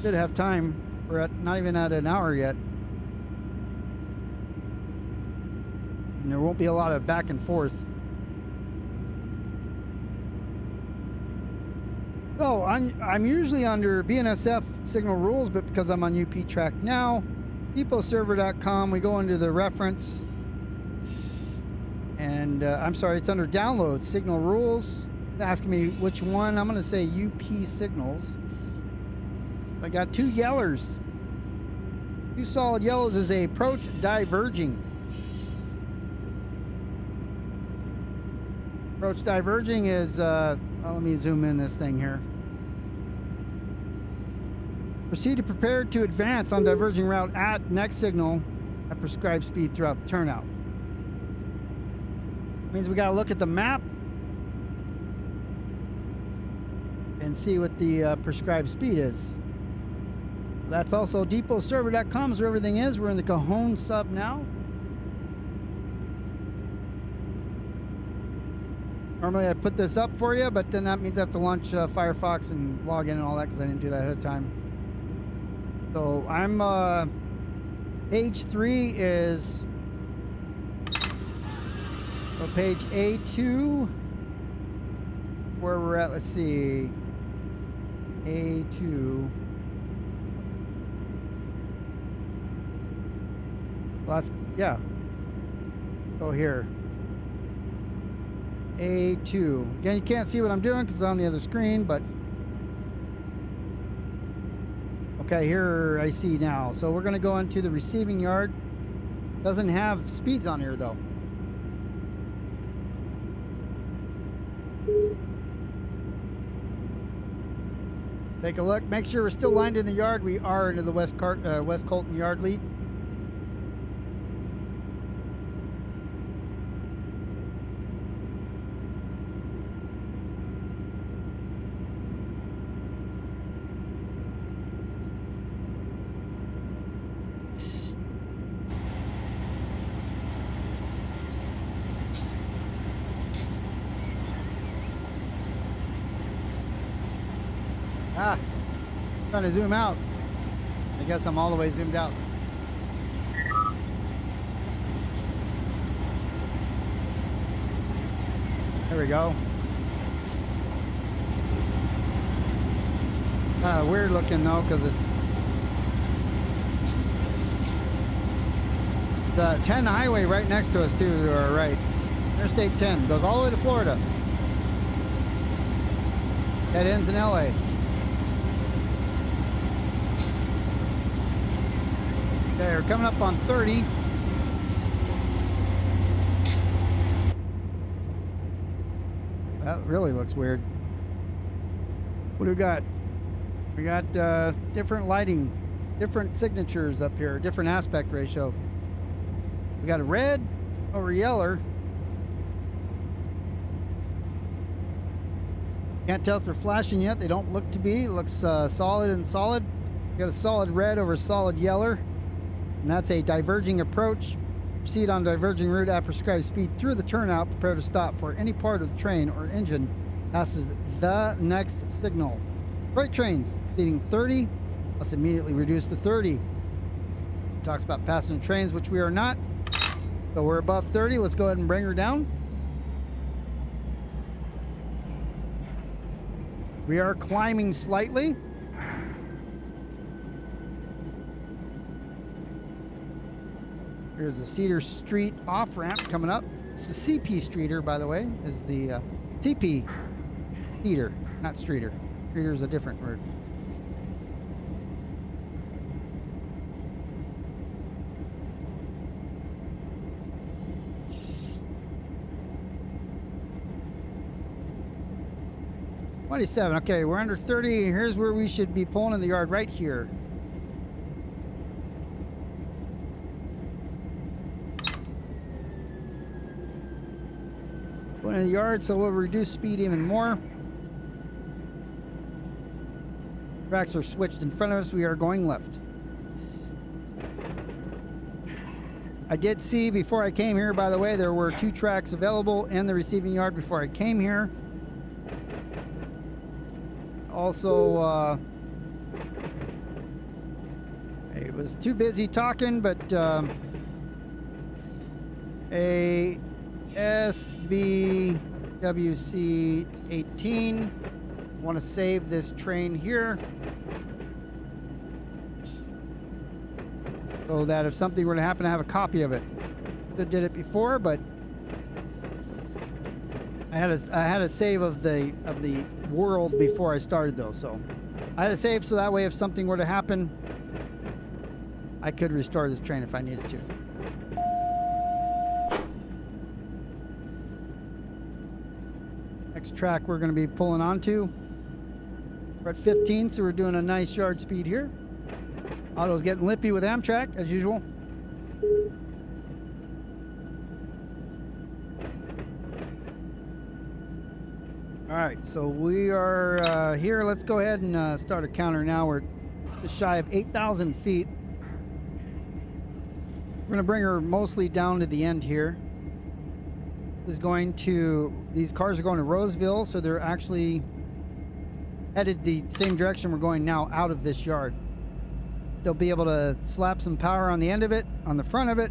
Should have time. We're not even at an hour yet. And there won't be a lot of back and forth. So I'm usually under BNSF signal rules, but because I'm on UP track now, depotserver.com, we go into the reference. And I'm sorry, it's under download signal rules. It's asking me which one. I'm going to say UP signals. I got 2 yellers. 2 solid yellows is a approach diverging. Approach diverging is, well, let me zoom in this thing here. Proceed to prepare to advance on diverging route at next signal at prescribed speed throughout the turnout. Means we got to look at the map and see what the prescribed speed is. That's also depotserver.com is where everything is. We're in the Cajon sub now. Normally I put this up for you, but then that means I have to launch Firefox and log in and all that because I didn't do that ahead of time. So I'm page 3 is so page A2, where we're at, let's see, A2. Well, that's, yeah. Go here. A2. Again, you can't see what I'm doing because it's on the other screen, but okay, here I see now. So we're going to go into the receiving yard. Doesn't have speeds on here though. Let's take a look. Make sure we're still lined in the yard. We are into the West Colton yard lead. Trying to zoom out. I guess I'm all the way zoomed out. There we go. Kind of weird looking though, because it's the 10 highway right next to us too, to our right. Interstate 10 goes all the way to Florida. That ends in LA. Okay, we're coming up on 30. That really looks weird. What do we got? We got different lighting, different signatures up here, different aspect ratio. We got a red over yeller. Can't tell if they're flashing yet. They don't look to be. It looks solid and solid. We got a solid red over solid yeller. And that's a diverging approach. Proceed on diverging route at prescribed speed through the turnout. Prepare to stop for any part of the train or engine passes the next signal. Freight trains exceeding 30 must immediately reduce to 30. It talks about passenger trains, which we are not. So we're above 30. Let's go ahead and bring her down. We are climbing slightly. Here's the Cedar Street off-ramp coming up. It's the CP Streeter, by the way, is the CP Streeter, not Streeter. Streeter is a different word. $27. Okay, we're under 30. Here's where we should be pulling in the yard, right here. Going in the yard, so we'll reduce speed even more. Tracks are switched in front of us. We are going left. I did see before I came here, by the way, there were 2 tracks available in the receiving yard before I came here. Also, I was too busy talking, but ASBWC-18. Want to save this train here so that if something were to happen, I have a copy of it. I did it before, but I had a save of the world before I started, though. So I had a save so that way if something were to happen, I could restore this train if I needed to. Next track we're going to be pulling onto. We're at 15, so we're doing a nice yard speed here. Auto's getting lippy with Amtrak, as usual. All right, so we are here. Let's go ahead and start a counter now. We're just shy of 8,000 feet. We're going to bring her mostly down to the end here. These cars are going to Roseville, so they're actually headed the same direction we're going now, out of this yard. They'll be able to slap some power on the end of it, on the front of it,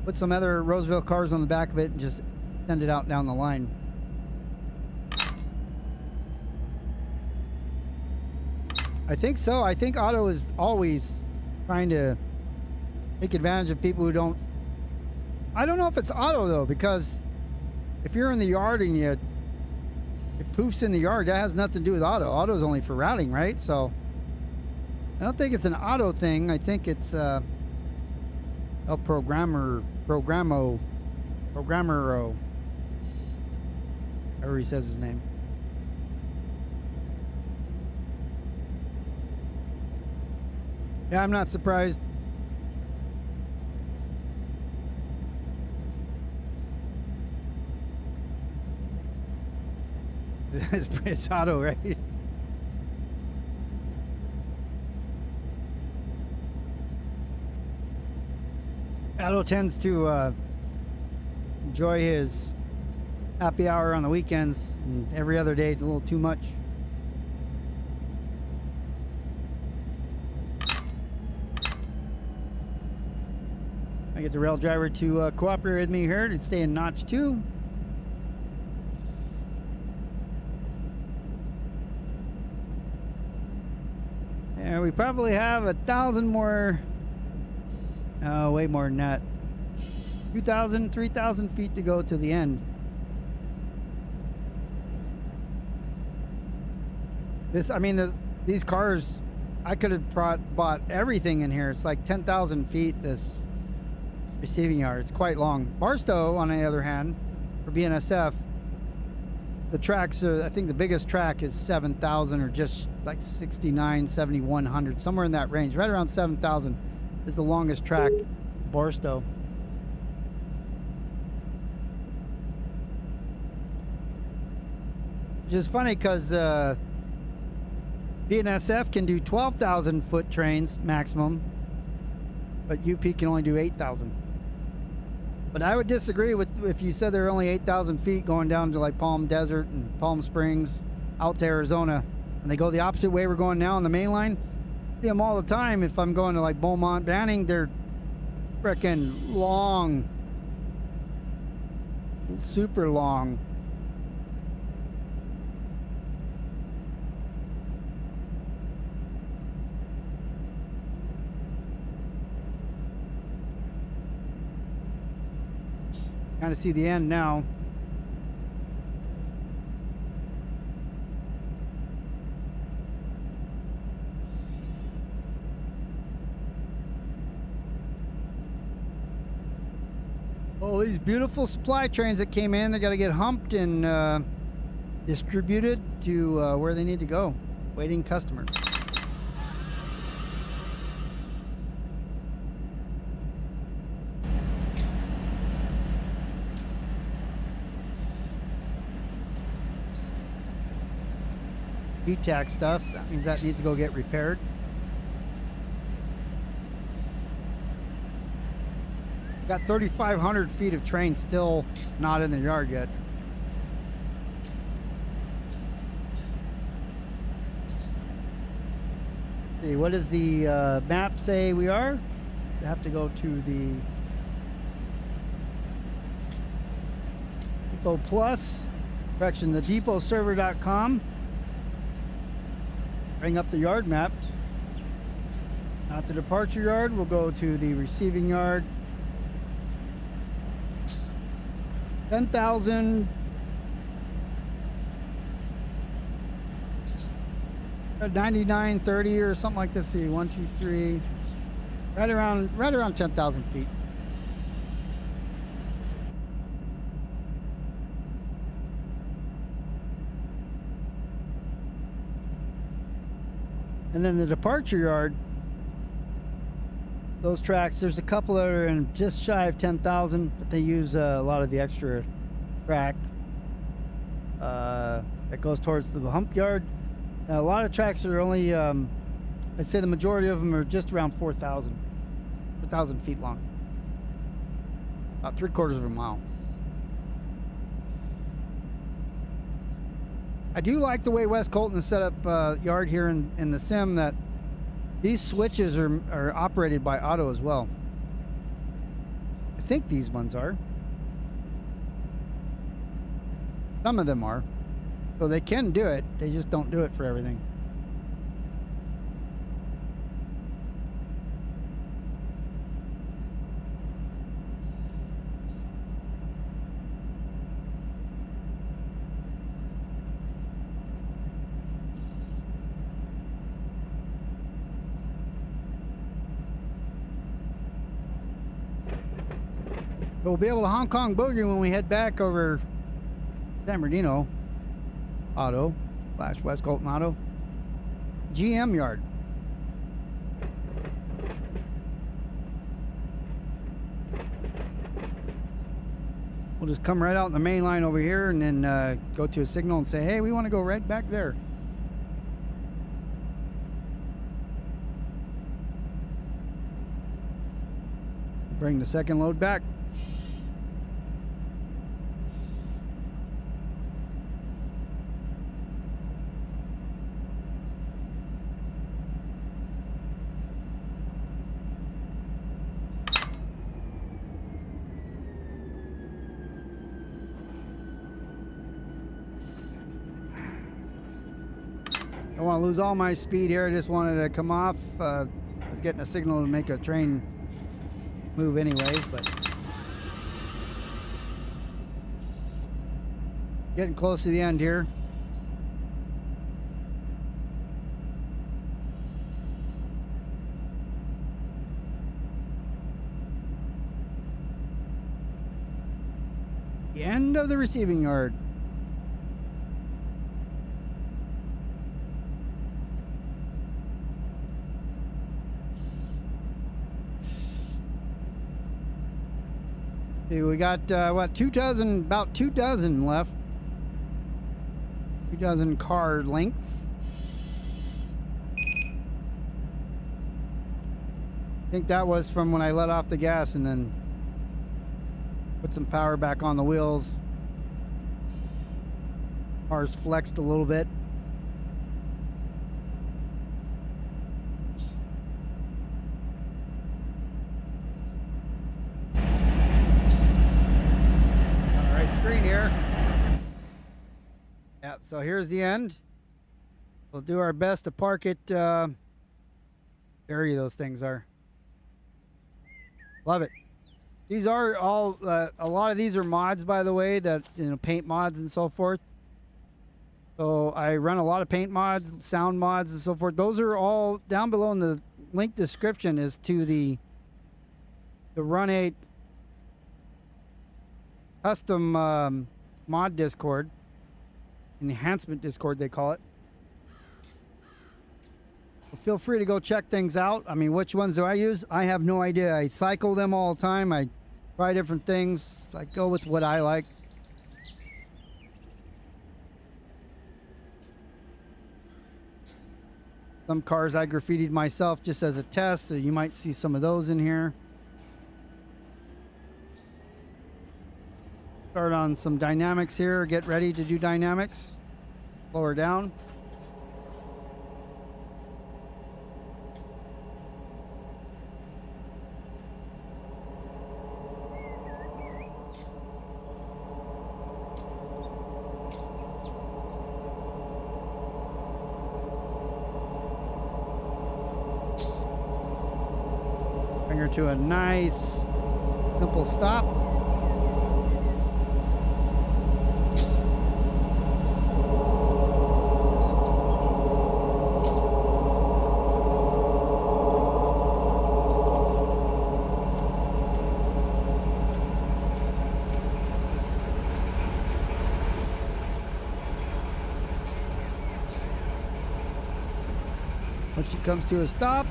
put some other Roseville cars on the back of it, and just send it out down the line. I think so. I think Auto is always trying to take advantage of people who don't. I don't know if it's Auto, though, because if you're in the yard and it poofs in the yard, that has nothing to do with Auto. Auto's only for routing, right? So I don't think it's an Auto thing. I think it's El Programmer, however he says his name. Yeah, I'm not surprised. It's Auto, right? Auto tends to enjoy his happy hour on the weekends, and every other day a little too much. I get the rail driver to cooperate with me here to stay in notch 2. And we probably have 1,000 more, way more than that. 2,000, 3,000 feet to go to the end. These cars, I could have bought everything in here. It's like 10,000 feet, this receiving yard. It's quite long. Barstow, on the other hand, for BNSF, the tracks, I think the biggest track is 7,000 or just like 69, 7,100, somewhere in that range. Right around 7,000 is the longest track, Barstow. Which is funny because BNSF can do 12,000 foot trains maximum, but UP can only do 8,000. But I would disagree with if you said they're only 8,000 feet going down to like Palm Desert and Palm Springs out to Arizona. And they go the opposite way we're going now on the main line. See them all the time. If I'm going to like Beaumont, Banning, they're freaking long. Super long. Kind of see the end now. Oh, these beautiful supply trains that came in, they got to get humped and distributed to where they need to go. Waiting customers. VTAC stuff, that means that needs to go get repaired. Got 3,500 feet of train still not in the yard yet. See, what does the map say we are? We have to go to the Depot Plus, correction, the depotserver.com. Bring up the yard map. Not the departure yard, we'll go to the receiving yard. 10,000 99.30 or something like this. See, 1, 2, 3, right around 10,000 feet. And then the departure yard, those tracks, there's a couple that are in just shy of 10,000, but they use a lot of the extra track that goes towards the hump yard. Now, a lot of tracks are only, I'd say the majority of them are just around 4,000 feet long. About 3/4 of a mile. I do like the way West Colton set up yard here in the sim, that these switches are operated by auto as well. I think these ones are. Some of them are. So they can do it, they just don't do it for everything. We'll be able to Hong Kong boogie when we head back over San Bernardino Auto / West Colton Auto GM yard. We'll just come right out in the main line over here and then go to a signal and say, hey, we want to go right back there. Bring the second load back. I don't want to lose all my speed here. I just wanted to come off. I was getting a signal to make a train move anyways, but getting close to the end here. The end of the receiving yard. See, we got what, about 2 dozen left. 2 dozen car lengths. I think that was from when I let off the gas and then put some power back on the wheels. Cars flexed a little bit. so here's the end. We'll do our best to park it. Dirty those things are. Love it. These are all, a lot of these are mods, by the way, that, you know, paint mods and so forth. So I run a lot of paint mods, sound mods and so forth. Those are all down below in the link description is to the Run 8 custom mod Discord. Enhancement Discord, they call it. So feel free to go check things out. I mean, which ones do I use? I have no idea. I cycle them all the time. I try different things. I go with what I like. Some cars I graffitied myself just as a test, so you might see some of those in here. Start on some dynamics here. Get ready to do dynamics. Lower down. Bring her to a nice, simple stop. When she comes to a stop,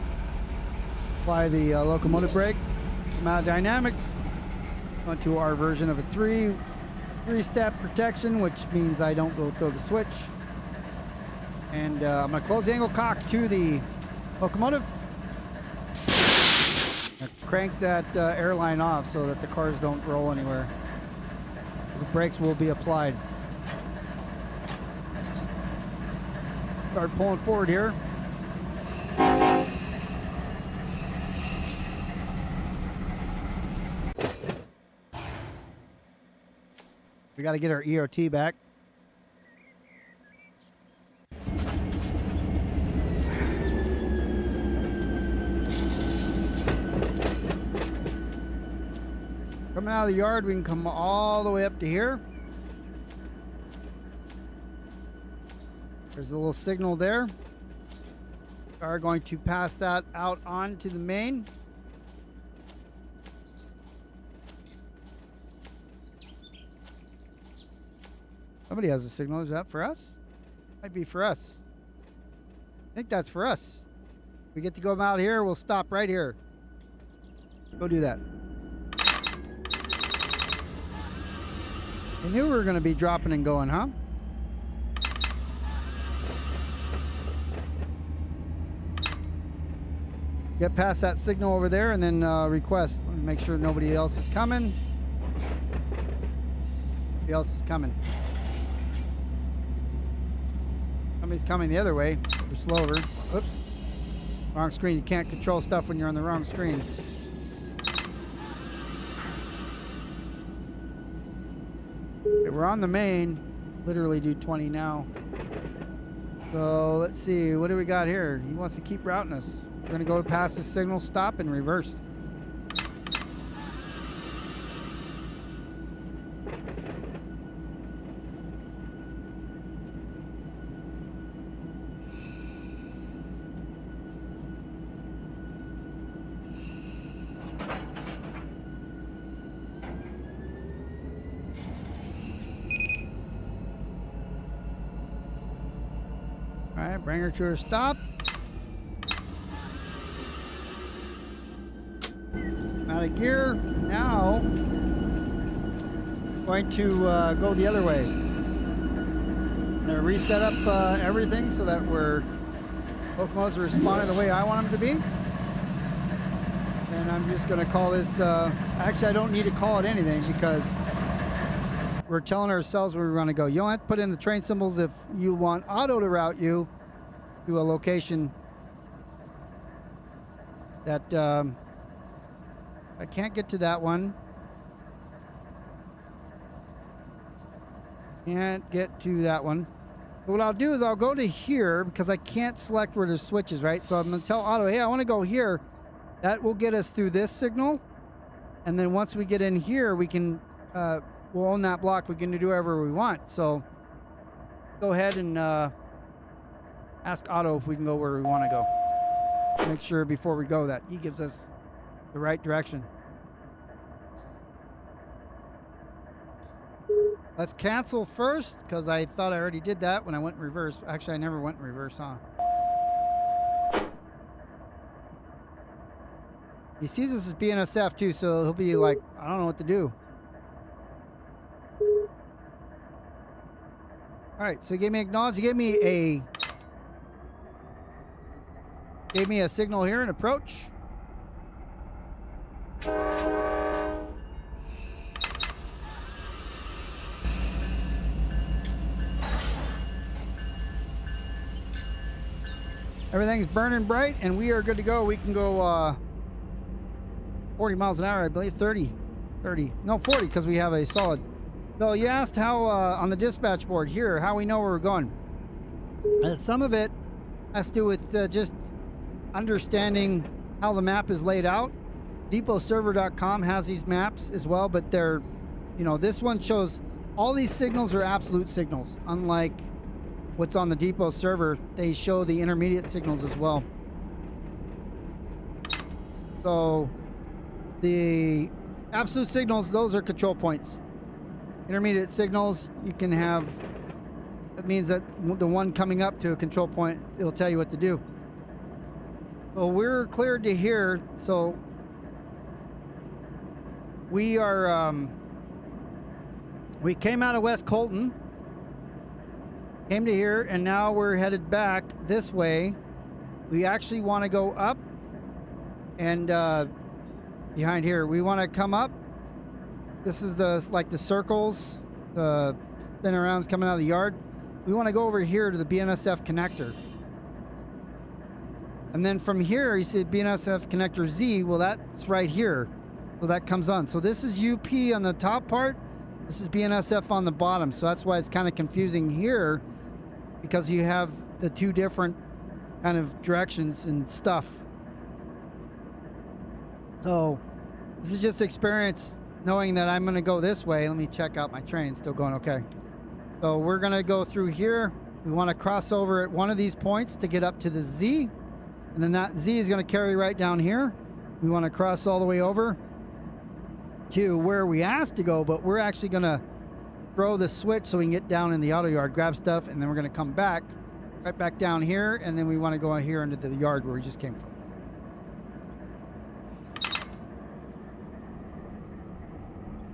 apply the locomotive brake. Come out of dynamics. Went to our version of a three-step protection, which means I don't go through the switch. And I'm going to close the angle cock to the locomotive. Crank that airline off so that the cars don't roll anywhere. The brakes will be applied. Start pulling forward here. We got to get our EOT back. Coming out of the yard, we can come all the way up to here. There's a little signal there. We are going to pass that out onto the main. Somebody has a signal. Is that for us? Might be for us. I think that's for us. We get to go out here. We'll stop right here. Go do that. I knew we were going to be dropping and going, huh? Get past that signal over there and then request. Make sure nobody else is coming. Nobody else is coming. Somebody's coming the other way. We're slower. Oops. Wrong screen. You can't control stuff when you're on the wrong screen. Okay, we're on the main. Literally do 20 now. So let's see. What do we got here? He wants to keep routing us. We're going to go past the signal, stop, and reverse. All right, bring her to her stop. Out of gear. Now, going to go the other way. I'm going to reset up everything so that locomotives are responding the way I want them to be. And I'm just going to call this, actually I don't need to call it anything because we're telling ourselves where we want to go. You don't have to put in the train symbols if you want Auto to route you to a location that I can't get to that one. Can't get to that one. So what I'll do is I'll go to here because I can't select where there's switches, right? So I'm going to tell Auto, hey, I want to go here. That will get us through this signal. And then once we get in here, we can, we'll own that block. We can do whatever we want. So go ahead and ask Auto if we can go where we want to go. Make sure before we go that he gives us the right direction. Let's cancel first, because I thought I already did that when I went in reverse. Actually, I never went in reverse, huh? He sees us as BNSF too, so he'll be like, I don't know what to do. All right, so he gave me acknowledge. He gave me a signal here, an approach. Everything's burning bright, and we are good to go. We can go 40 miles an hour, I believe. 30. No, 40, because we have a solid. So you asked how, on the dispatch board here, how we know where we're going. Some of it has to do with just understanding how the map is laid out. DepotServer.com has these maps as well, but they're, you know, this one shows all these signals are absolute signals, unlike what's on the depot server. They show the intermediate signals as well. So the absolute signals, those are control points. Intermediate signals, you can have, that means that the one coming up to a control point, it'll tell you what to do. So we're cleared to here. So we are, we came out of West Colton, came to here, and now we're headed back this way. We actually want to go up and behind here. We want to come up. This is the, like the circles, the spin arounds coming out of the yard. We want to go over here to the BNSF connector. And then from here, you see BNSF connector Z. Well, that's right here. So that comes on. So this is UP on the top part. This is BNSF on the bottom. So that's why it's kind of confusing here, because you have the two different kind of directions and stuff. So this is just experience knowing that I'm going to go this way. Let me check out my train. Still going okay. So we're going to go through here. We want to cross over at one of these points to get up to the Z. And then that Z is going to carry right down here. We want to cross all the way over to where we asked to go, but we're actually going to throw the switch so we can get down in the auto yard, grab stuff, and then we're going to come back right back down here, and then we want to go here into the yard where we just came from.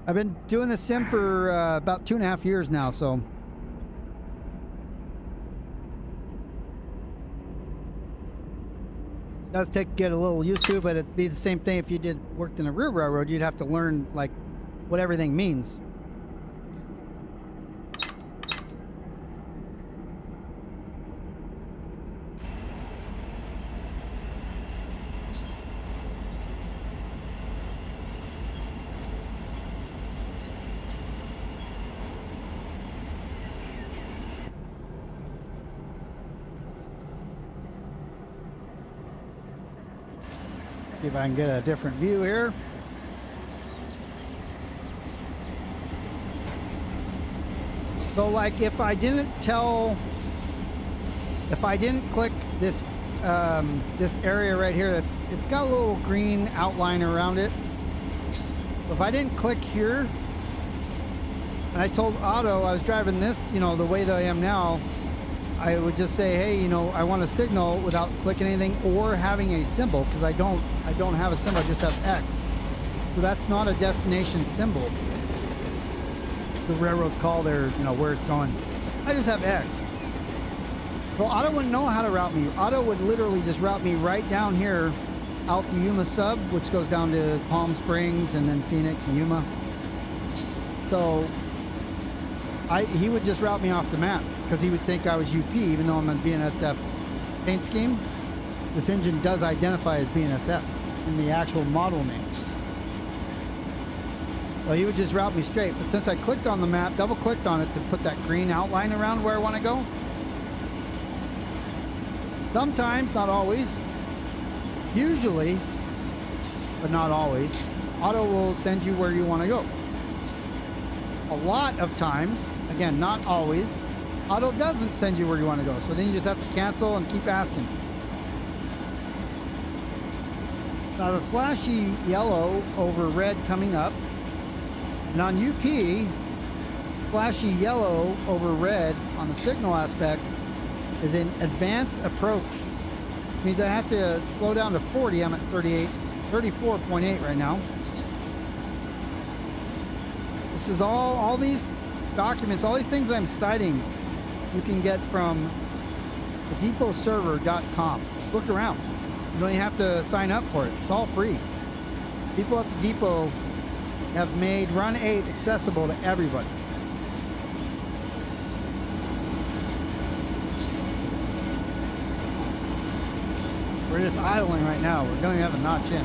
I've been doing the sim for about 2.5 years now, so it does get a little used to, but it'd be the same thing if you worked in a rear railroad. You'd have to learn like what everything means. See if I can get a different view here. So like if I didn't click this this area right here, it's got a little green outline around it. So if I didn't click here, and I told Auto I was driving this, you know, the way that I am now, I would just say, hey, you know, I want a signal without clicking anything or having a symbol, because I don't have a symbol, I just have X. So that's not a destination symbol. The railroads call their, you know, where it's going. I just have X. So Auto wouldn't know how to route me. Auto would literally just route me right down here out the Yuma sub, which goes down to Palm Springs and then Phoenix and Yuma. So he would just route me off the map because he would think I was UP, even though I'm on BNSF paint scheme. This engine does identify as BNSF in the actual model name. Well, he would just route me straight. But since I clicked on the map, double clicked on it to put that green outline around where I want to go, Sometimes, not always. Usually, but not always, Auto will send you where you want to go. A lot of times, again, not always, Auto doesn't send you where you want to go. So then you just have to cancel and keep asking. I have a flashy yellow over red coming up. And on UP, flashy yellow over red on the signal aspect is an advanced approach. It means I have to slow down to 40. I'm at 34.8 right now. This is all these documents, all these things I'm citing, you can get from the depotserver.com. Just look around. You don't even have to sign up for it. It's all free. People at the depot have made Run 8 accessible to everybody. We're just idling right now. We don't even have a notch in.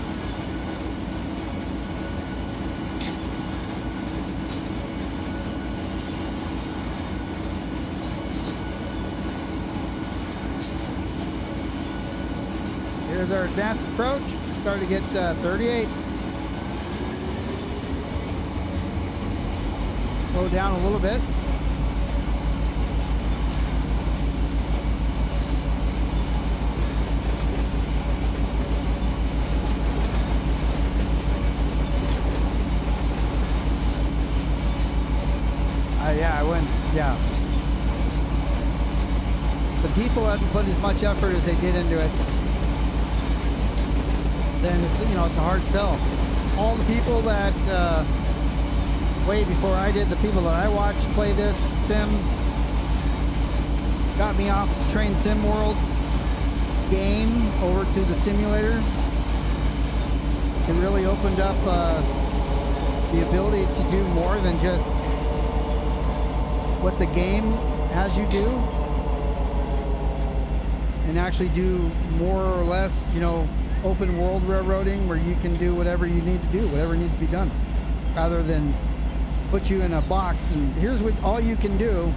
Here's our advanced approach. Start to get 38. Slow down a little bit. Yeah, I went, yeah. The depot hadn't put as much effort as they did into it. Then it's, you know, it's a hard sell. All the people that, way before I did, the people that I watched play this sim, got me off the train sim world game over to the simulator. It really opened up the ability to do more than just what the game has you do, and actually do more or less, you know, open world railroading where you can do whatever you need to do, whatever needs to be done, rather than put you in a box and here's what all you can do.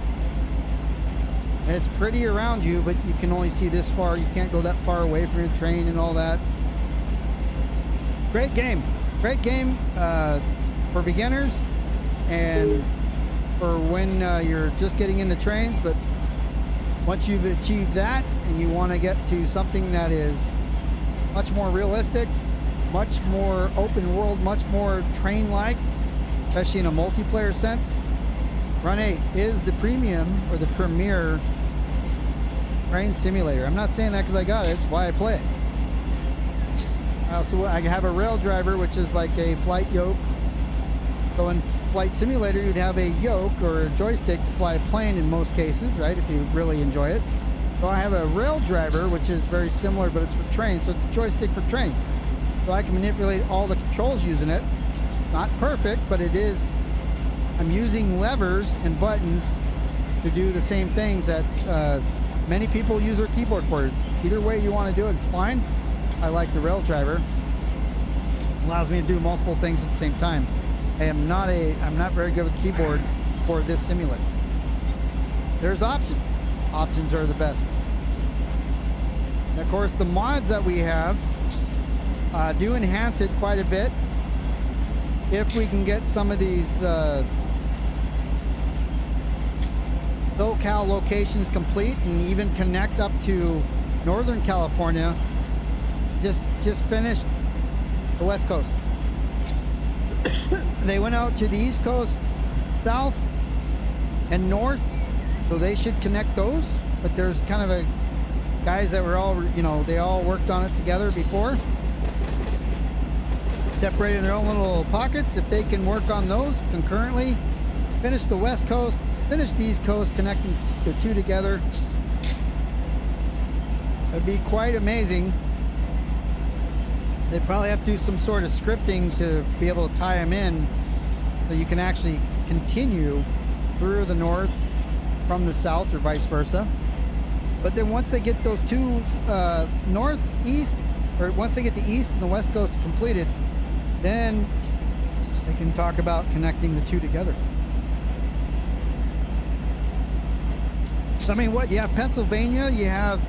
And it's pretty around you, but you can only see this far. You can't go that far away from your train and all that. Great game for beginners and for when you're just getting into trains. But once you've achieved that and you want to get to something that is much more realistic, much more open world, much more train-like, especially in a multiplayer sense, Run 8 is the premium or the premier train simulator. I'm not saying that because I got it, it's why I play it. Also, I have a rail driver, which is like a flight yoke. So in Flight Simulator, you'd have a yoke or a joystick to fly a plane in most cases, right, if you really enjoy it. So I have a rail driver, which is very similar, but it's for trains, so it's a joystick for trains. So I can manipulate all the controls using it. Not perfect, but it is. I'm using levers and buttons to do the same things that many people use their keyboard for. It's either way you want to do it, it's fine. I like the rail driver. It allows me to do multiple things at the same time. I'm not very good with the keyboard for this simulator. There's options. Options are the best. And of course, the mods that we have do enhance it quite a bit. If we can get some of these SoCal locations complete and even connect up to Northern California, just finished the West Coast. They went out to the East Coast, South, and North, so they should connect those. But there's kind of a guys that were all, you know, they all worked on it together before, separated in their own little pockets. If they can work on those concurrently, finish the West Coast, finish the East Coast, connecting the two together, it'd be quite amazing. They'd probably have to do some sort of scripting to be able to tie them in so you can actually continue through the north from the south or vice versa. But then once they get those two northeast, or once they get the east and the west coast completed, then they can talk about connecting the two together. I mean, what you have Pennsylvania, you have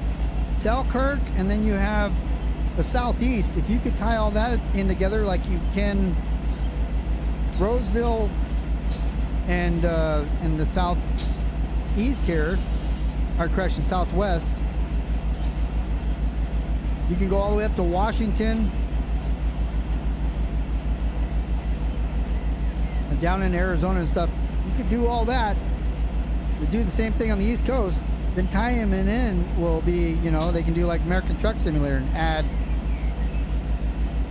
Selkirk, and then you have the southeast. If you could tie all that in together like you can Roseville and the southeast here, or correction, southwest, you can go all the way up to Washington and down in Arizona and stuff. You could do all that. You do the same thing on the East Coast, then tie them in will be, you know, they can do like American Truck Simulator and add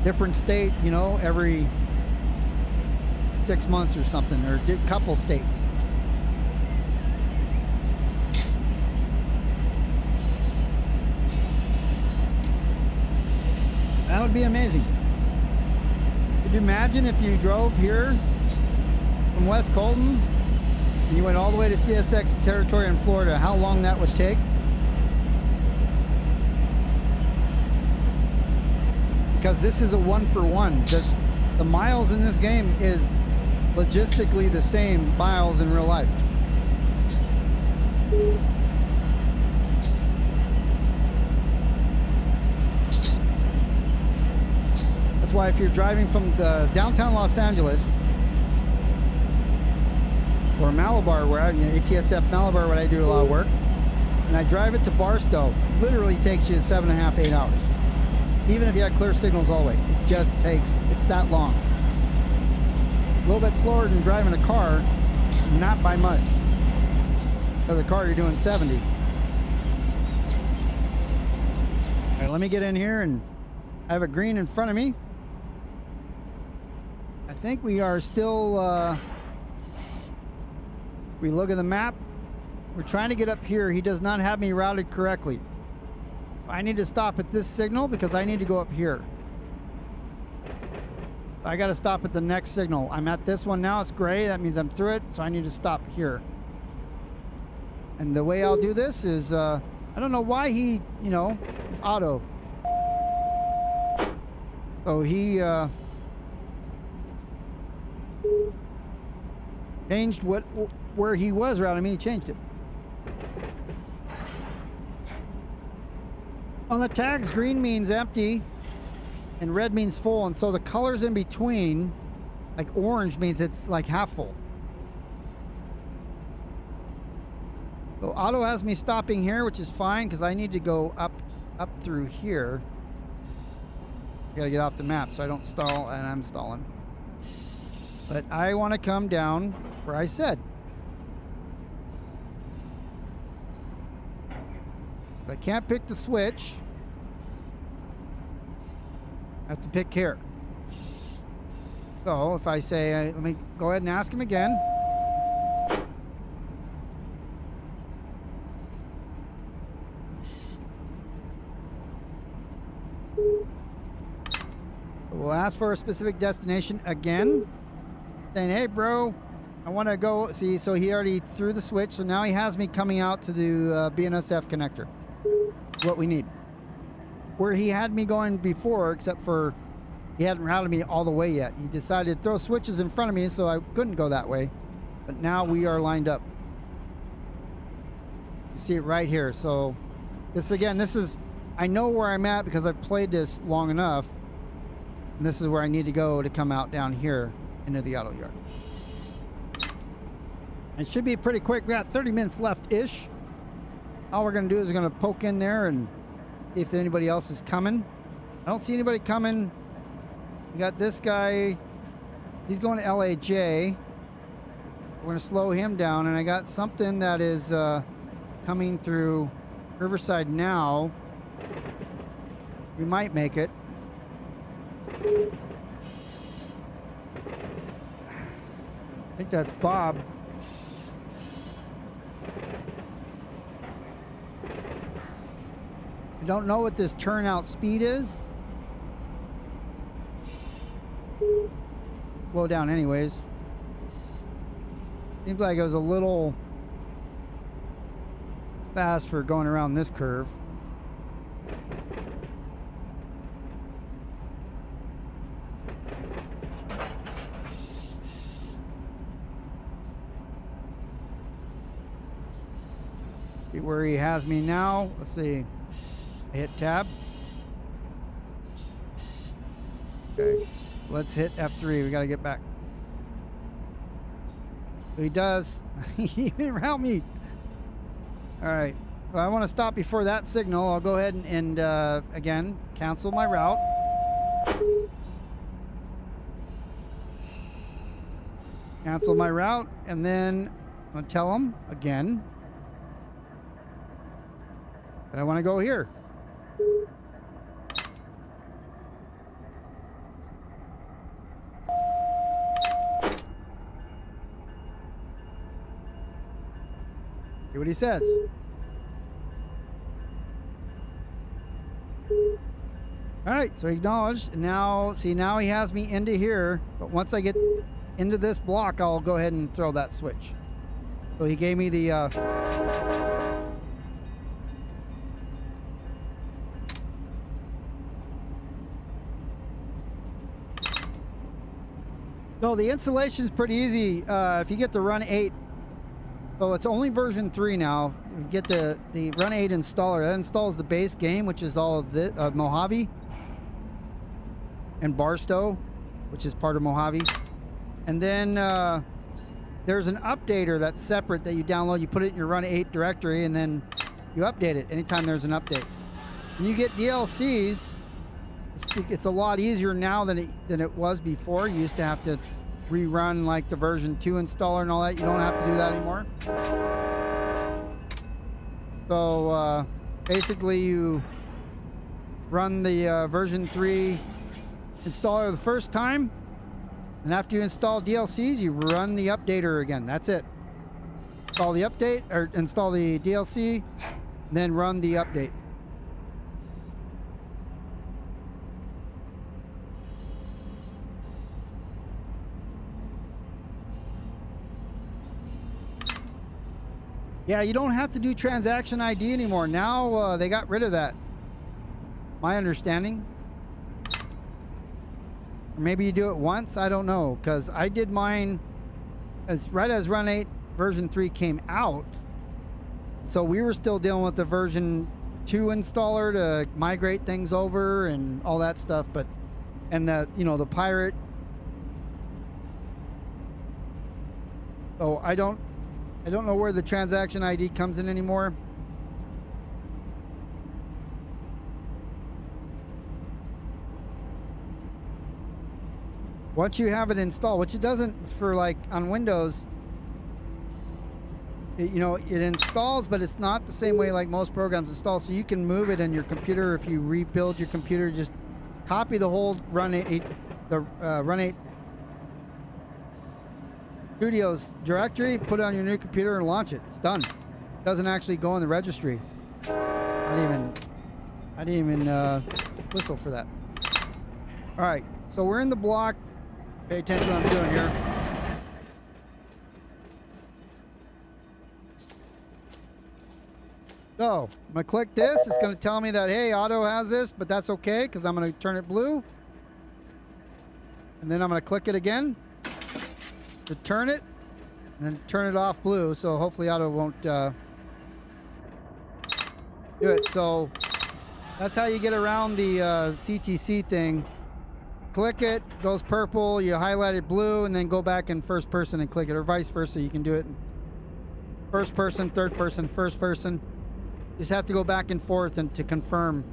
different state, you know, every 6 months or something, or a couple states. That would be amazing. Could you imagine if you drove here from West Colton and you went all the way to CSX territory in Florida, how long that would take? Because this is a 1-for-1. The miles in this game is logistically the same miles in real life. That's why if you're driving from the downtown Los Angeles or Malabar, where I, ATSF Malabar, where I do a lot of work, and I drive it to Barstow, literally takes you 7.5, 8 hours. Even if you had clear signals all the way, it just takes, it's that long. A little bit slower than driving a car, not by much. Because a car, you're doing 70. All right, let me get in here, and I have a green in front of me. I think we are still, we look at the map. We're trying to get up here. He does not have me routed correctly. I need to stop at this signal because I need to go up here. I got to stop at the next signal. I'm at this one now. It's gray. That means I'm through it. So I need to stop here. And the way I'll do this is, I don't know why he, you know, it's auto. So he changed where he was routing me. He changed it. On the tags, green means empty and red means full, and so the colors in between, like orange, means it's like half full. So auto has me stopping here, which is fine because I need to go up through here. Gotta get off the map so I don't stall, and I'm stalling. But I want to come down where I said. I can't pick the switch. I have to pick here. So if I say, let me go ahead and ask him again. We'll ask for a specific destination again. Saying, hey bro, I want to go. See, so he already threw the switch. So now he has me coming out to the BNSF connector. What we need. Where he had me going before, except for he hadn't routed me all the way yet. He decided to throw switches in front of me so I couldn't go that way. But now we are lined up. You see it right here. So this again, this is, I know where I'm at because I've played this long enough. And this is where I need to go to come out down here into the auto yard. It should be pretty quick. We got 30 minutes left-ish. All we're going to do is we're going to poke in there and see if anybody else is coming. I don't see anybody coming. We got this guy. He's going to LAJ. We're going to slow him down. And I got something that is coming through Riverside now. We might make it. I think that's Bob. I don't know what this turnout speed is. Slow down anyways. Seems like it was a little fast for going around this curve. See where he has me now. Let's see. Hit tab. Okay. Let's hit F3. We got to get back. So he does. He didn't help me. All right. Well, I want to stop before that signal. I'll go ahead and again, cancel my route. Cancel my route, and then I'm going to tell him again that I want to go here. See what he says. All right, so acknowledged. Now, see, now he has me into here, but once I get into this block, I'll go ahead and throw that switch. So he gave me the no, the installation is pretty easy. If you get the Run 8, so it's only version 3 now. You get the Run 8 installer. That installs the base game, which is all of the Mojave and Barstow, which is part of Mojave. And then there's an updater that's separate that you download. You put it in your Run 8 directory, and then you update it anytime there's an update. When you get DLCs, it's a lot easier now than it was before. You used to have to rerun like the version 2 installer and all that. You don't have to do that anymore. So basically you run the version 3 installer the first time, and after you install DLCs, you run the updater again. That's it. Install the update, or install the DLC, then run the update. Yeah, you don't have to do transaction ID anymore. Now they got rid of that. My understanding. Or maybe you do it once. I don't know, because I did mine right as Run 8 version 3 came out. So we were still dealing with the version 2 installer to migrate things over and all that stuff. But and the the pirate. So I don't know where the transaction ID comes in anymore. Once you have it installed, which it doesn't for like on Windows, it installs, but it's not the same way like most programs install. So you can move it in your computer. If you rebuild your computer, just copy the whole Run 8, Run 8 Studios directory, put it on your new computer and launch it. It's done. It doesn't actually go in the registry. I didn't even whistle for that. All right, so we're in the block. Pay attention to what I'm doing here. So I'm gonna click this. It's gonna tell me that, hey, Auto has this, but that's okay because I'm gonna turn it blue. And then I'm gonna click it again to turn it, and then turn it off blue. So hopefully Auto won't do it. So that's how you get around the CTC thing. Click it, goes purple, you highlight it blue, and then go back in first person and click it, or vice versa. You can do it in first person, third person, first person. You just have to go back and forth and to confirm.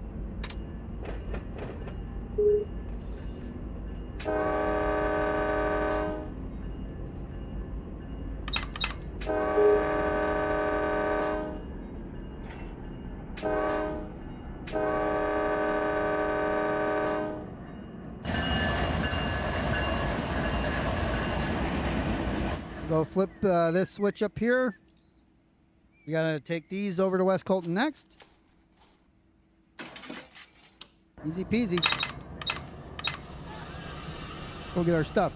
Go flip this switch up here. We gotta take these over to West Colton next. Easy peasy. Go get our stuff.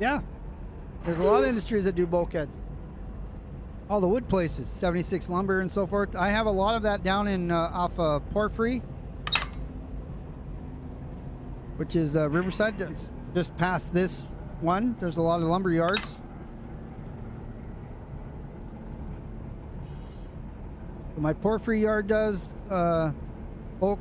Yeah, there's a lot of industries that do bulkheads. All the wood places, 76 lumber and so forth. I have a lot of that down in off Porphyry, which is Riverside. It's just past this one. There's a lot of lumber yards. My Porphyry yard does bulk.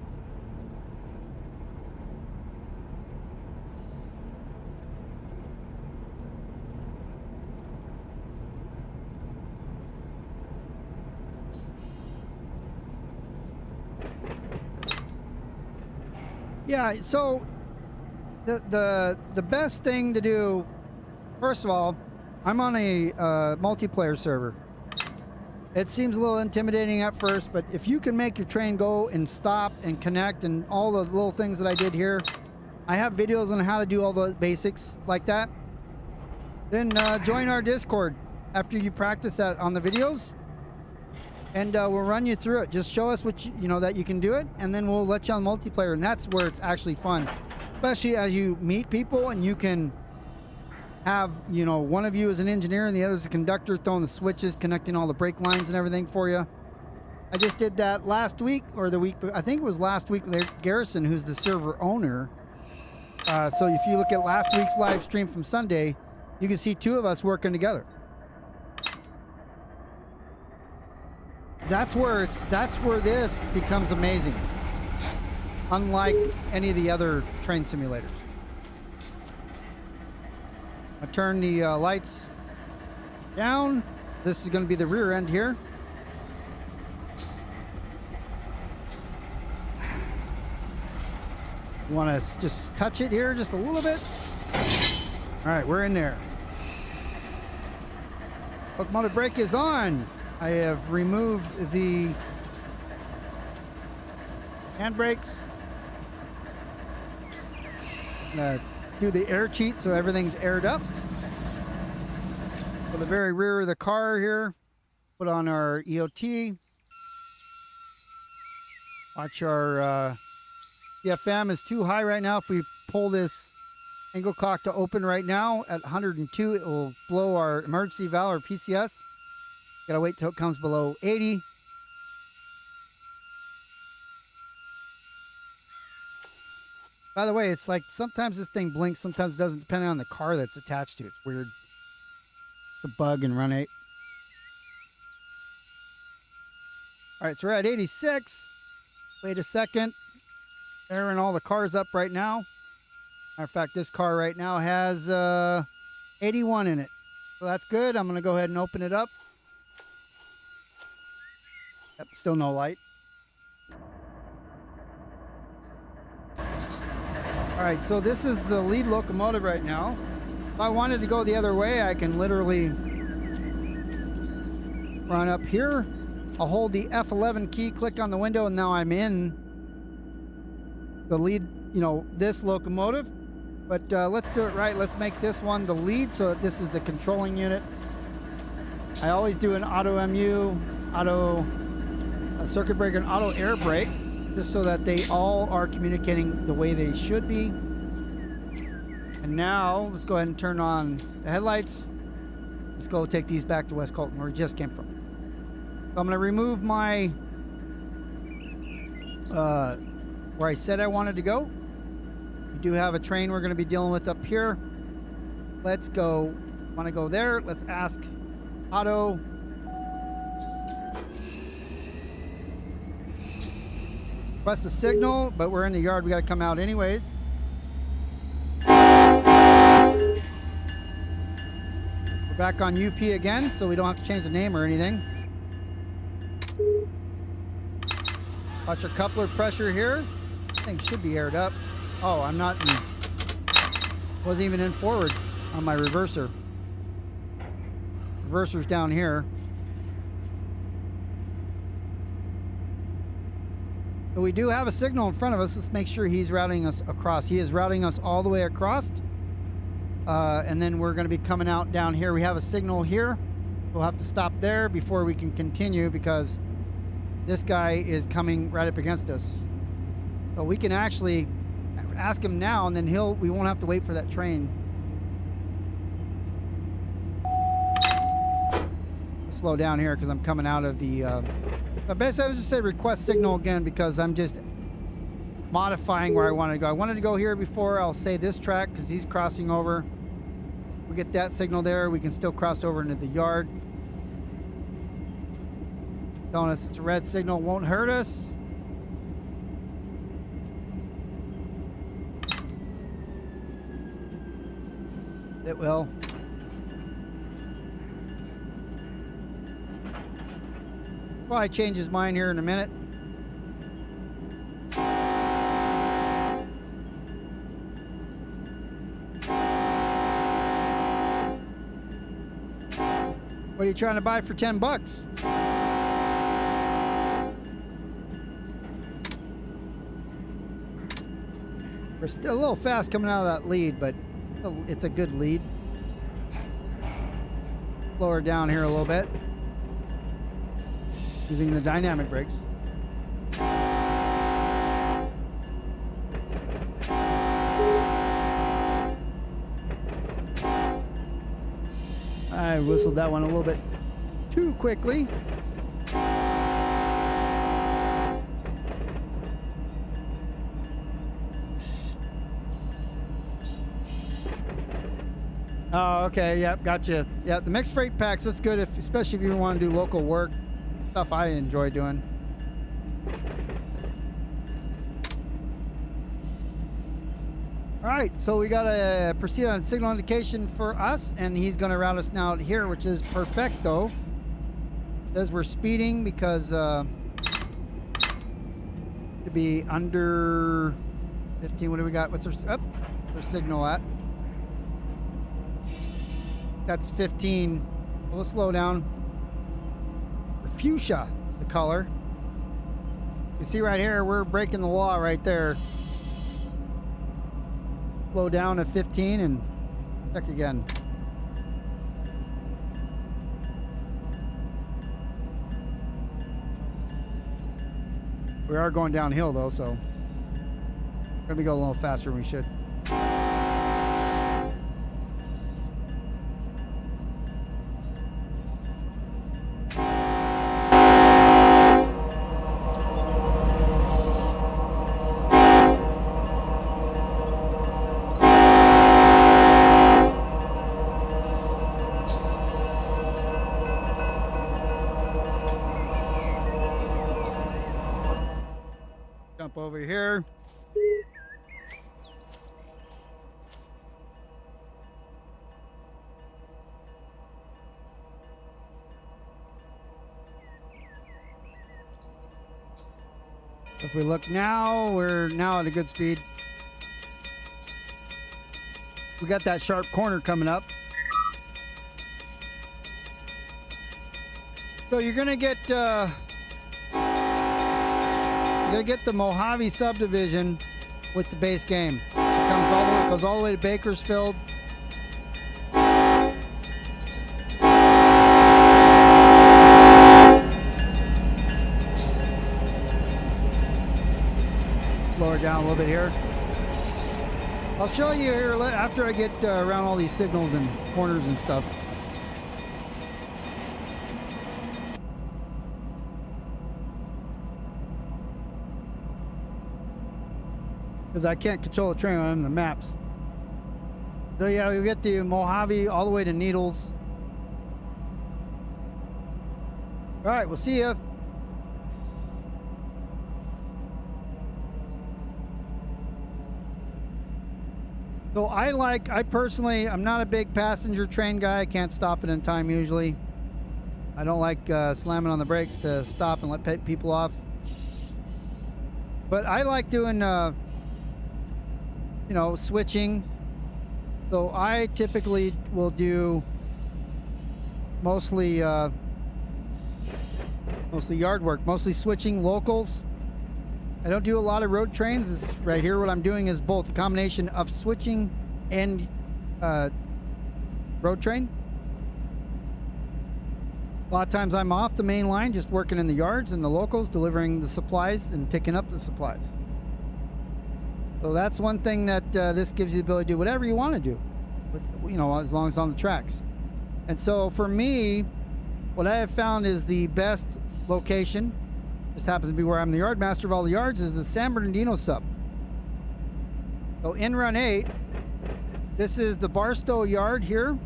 Yeah, so the best thing to do, first of all, I'm on a multiplayer server. It seems a little intimidating at first, but if you can make your train go and stop and connect and all the little things that I did here, I have videos on how to do all the basics like that. Then join our Discord after you practice that on the videos, and we'll run you through it. Just show us what you know that you can do it, and then we'll let you on multiplayer, and that's where it's actually fun, especially as you meet people and you can have, you know, one of you is an engineer and the other is a conductor, throwing the switches, connecting all the brake lines and everything for you. I just did that last week, or the week, I think it was last week. Garrison, who's the server owner. So if you look at last week's live stream from Sunday, you can see two of us working together. That's where this becomes amazing, unlike any of the other train simulators. I turn the lights down. This is going to be the rear end here. You want to just touch it here just a little bit. All right, we're in there. Locomotive brake is on. I have removed the handbrakes. Do the air cheat so everything's aired up. For the very rear of the car here, put on our EOT. Watch our CFM is too high right now. If we pull this angle cock to open right now at 102, it will blow our emergency valve or PCS. Gotta wait till it comes below 80. By the way, it's like sometimes this thing blinks, sometimes it doesn't, depending on the car that's attached to it. It's weird. The bug in Run 8. All right, so we're at 86. Wait a second. Airing all the cars up right now. Matter of fact, this car right now has 81 in it. So that's good. I'm going to go ahead and open it up. Yep, still no light. All right, so this is the lead locomotive right now. If I wanted to go the other way, I can literally run up here. I'll hold the F11 key, click on the window, and now I'm in the lead, you know, this locomotive. But let's do it right. Let's make this one the lead so that this is the controlling unit. I always do an auto MU, auto circuit breaker, and auto air brake, just so that they all are communicating the way they should be. And now let's go ahead and turn on the headlights. Let's go take these back to West Colton, where we just came from. So I'm going to remove my where I said I wanted to go. We do have a train we're going to be dealing with up here. Let's go. Want to go there? Let's ask Auto. Request a signal, but we're in the yard. We got to come out anyways. We're back on UP again, so we don't have to change the name or anything. Watch our coupler pressure here. Thing should be aired up. Oh, I'm not in, wasn't even in forward on my reverser. Reverser's down here. So we do have a signal in front of us. Let's make sure he's routing us across. He is routing us all the way across. And then we're going to be coming out down here. We have a signal here. We'll have to stop there before we can continue because this guy is coming right up against us. So we can actually ask him now, and then we won't have to wait for that train. slow down here because I'm coming out of the but basically I would just say request signal again because I'm just modifying where I want to go. I wanted to go here before. I'll say this track because he's crossing over. We get that signal there, we can still cross over into the yard. Telling us it's a red signal, won't hurt us. It will. Probably change his mind here in a minute. What are you trying to buy for 10 bucks? We're still a little fast coming out of that lead, but it's a good lead. Lower down here a little bit. Using the dynamic brakes. I whistled that one a little bit too quickly. Oh, okay. Yep, gotcha. Yeah, the mixed freight packs, that's good, especially if you want to do local work. Stuff I enjoy doing. All right, so we got to proceed on signal indication for us, and he's going to route us now here, which is perfecto. Says we're speeding because to be under 15. What do we got? What's our signal at? That's 15. We'll slow down. Fuchsia is the color. You see right here, we're breaking the law right there. Slow down to 15 and check again. We are going downhill though, so we're gonna be going a little faster than we should. Jump over here. If we look now, we're now at a good speed. We got that sharp corner coming up. So you're gonna get the Mojave subdivision with the base game. It goes all the way to Bakersfield. Slow it down a little bit here. I'll show you here after I get around all these signals and corners and stuff. Because I can't control the train on the maps. So yeah, we get the Mojave all the way to Needles. All right, we'll see ya. So I personally, I'm not a big passenger train guy. I can't stop it in time usually. I don't like slamming on the brakes to stop and let people off. But I like doing you know, switching. So I typically will do mostly yard work, mostly switching locals. I don't do a lot of road trains. This right here, what I'm doing is both a combination of switching and road train. A lot of times I'm off the main line, just working in the yards and the locals, delivering the supplies and picking up the supplies. So that's one thing that this gives you the ability to do whatever you want to do, with, you know, as long as it's on the tracks. And so for me, what I have found is the best location, just happens to be where I'm the yard master of all the yards, is the San Bernardino sub. So in run 8, this is the Barstow Yard here.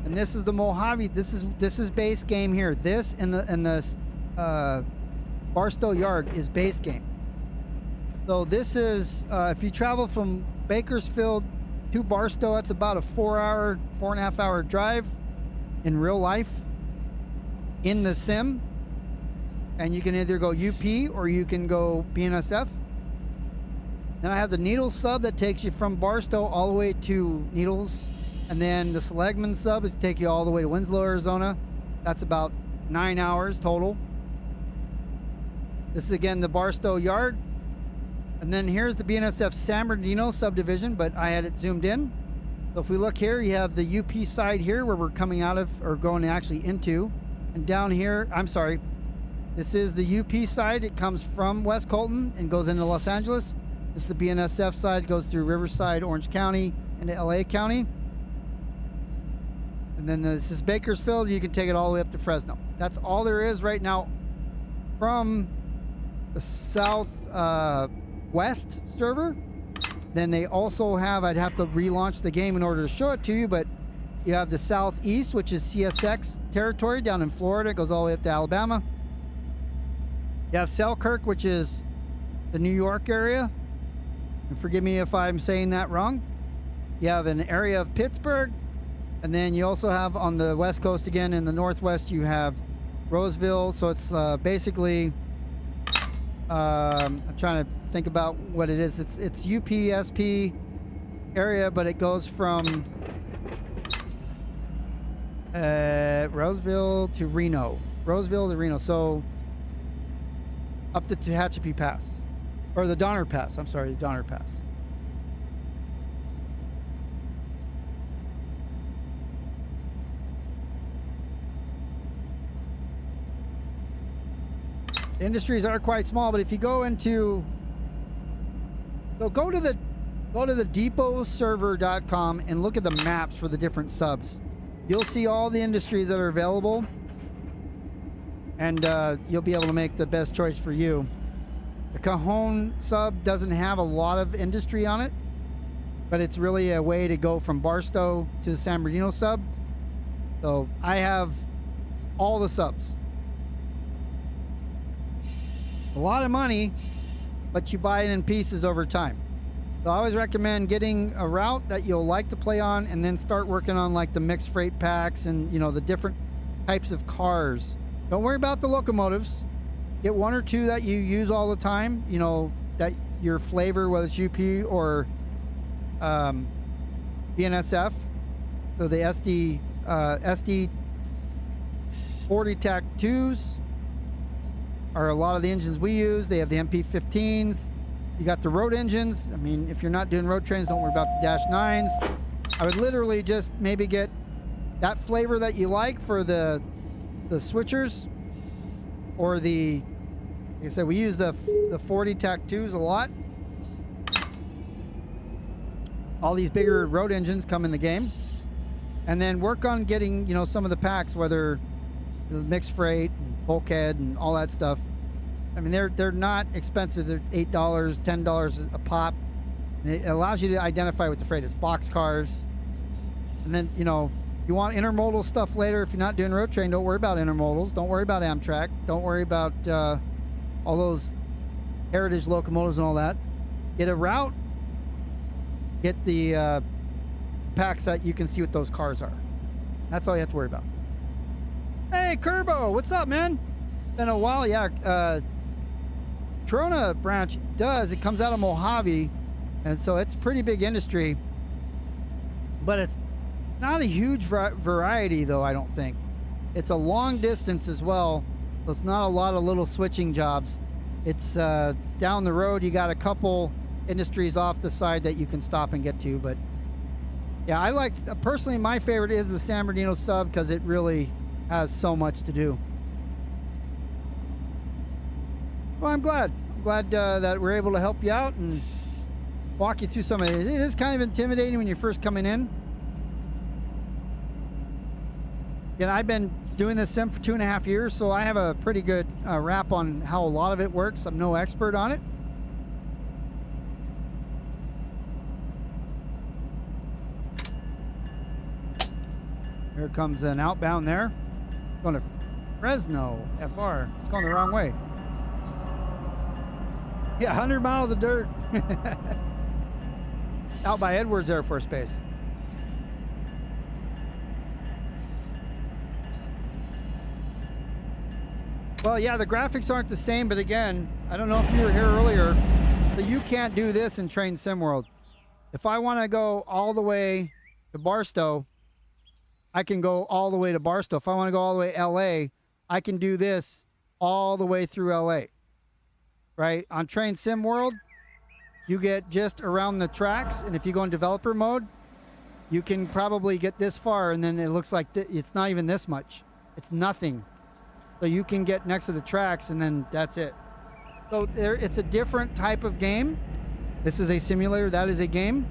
And this is the Mojave. This is base game here. This and the Barstow Yard is base game. So this is if you travel from Bakersfield to Barstow, that's about a 4.5 hour drive in real life in the sim. And you can either go UP or you can go BNSF. Then I have the Needles sub that takes you from Barstow all the way to Needles. And then the Seligman sub is to take you all the way to Winslow, Arizona. That's about 9 hours total. This is again the Barstow Yard. And then here's the BNSF San Bernardino subdivision, but I had it zoomed in. So if we look here, you have the UP side here where we're coming out of, or going actually into. And down here, I'm sorry, this is the UP side. It comes from West Colton and goes into Los Angeles. This is the BNSF side, goes through Riverside, Orange County, into LA County. And then this is Bakersfield. You can take it all the way up to Fresno. That's all there is right now from the south west server. Then they also have, I'd have to relaunch the game in order to show it to you, but you have the southeast, which is CSX territory down in Florida. It goes all the way up to Alabama. You have Selkirk, which is the New York area. And forgive me if I'm saying that wrong. You have an area of Pittsburgh. And then you also have on the west coast again, in the northwest, you have Roseville. So it's basically, I'm trying to think about what it is. It's UPSP area, but it goes from Roseville to Reno. Roseville to Reno. So up to Tehachapi Pass. Or the Donner Pass. I'm sorry, the Donner Pass. Industries are quite small, but if you go into, so go to the depotserver.com and look at the maps for the different subs. You'll see all the industries that are available, and you'll be able to make the best choice for you. The Cajon sub doesn't have a lot of industry on it, but it's really a way to go from Barstow to the San Bernardino sub. So I have all the subs. A lot of money, but you buy it in pieces over time. So I always recommend getting a route that you'll like to play on, and then start working on like the mixed freight packs and, you know, the different types of cars. Don't worry about the locomotives. Get one or two that you use all the time, you know, that your flavor, whether it's UP or BNSF. So the SD 40 TAC 2s are a lot of the engines we use. They have the MP15s. You got the road engines. I mean, if you're not doing road trains, don't worry about the Dash 9s. I would literally just maybe get that flavor that you like for the switchers, or the, like I said, we use the 40 TAC 2s a lot. All these bigger road engines come in the game. And then work on getting, you know, some of the packs, whether the mixed freight, and bulkhead, and all that stuff. I mean, they're not expensive. They're $8, $10 a pop. And it allows you to identify what the freight is. Box cars. And then, you know, if you want intermodal stuff later, if you're not doing road train, don't worry about intermodals. Don't worry about Amtrak. Don't worry about all those heritage locomotives and all that. Get a route. Get the packs that you can see what those cars are. That's all you have to worry about. Hey, Kerbo, what's up, man? Been a while. Yeah, Trona branch does. It comes out of Mojave, and so it's pretty big industry, but it's not a huge variety, though. I don't think it's a long distance as well, so it's not a lot of little switching jobs. It's down the road. You got a couple industries off the side that you can stop and get to, but yeah, I like, personally, my favorite is the San Bernardino sub because it really has so much to do. Well, I'm glad that we're able to help you out and walk you through some of it. It is kind of intimidating when you're first coming in. And I've been doing this sim for 2.5 years, so I have a pretty good wrap on how a lot of it works. I'm no expert on it. Here comes an outbound there. Going to Fresno, FR. It's going the wrong way. Yeah, 100 miles of dirt. Out by Edwards Air Force Base. Well, yeah, the graphics aren't the same, but again, I don't know if you were here earlier, but you can't do this in Train Sim World. If I want to go all the way to Barstow, I can go all the way to Barstow. If I want to go all the way to LA, I can do this all the way through LA. Right? On Train Sim World, you get just around the tracks, and if you go in developer mode, you can probably get this far, and then it looks like it's not even this much. It's nothing. So you can get next to the tracks, and then that's it. So it's a different type of game. This is a simulator. That is a game.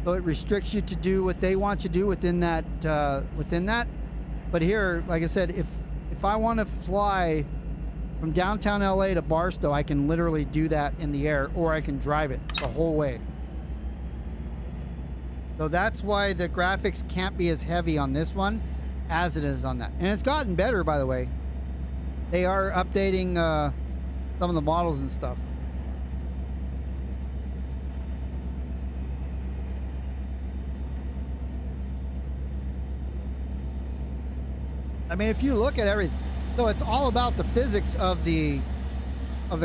So it restricts you to do what they want you to do within that. But here, like I said, if I want to fly from downtown LA to Barstow, I can literally do that in the air, or I can drive it the whole way. So that's why the graphics can't be as heavy on this one as it is on that. And it's gotten better, by the way. They are updating some of the models and stuff. I mean, if you look at everything, so it's all about the physics of the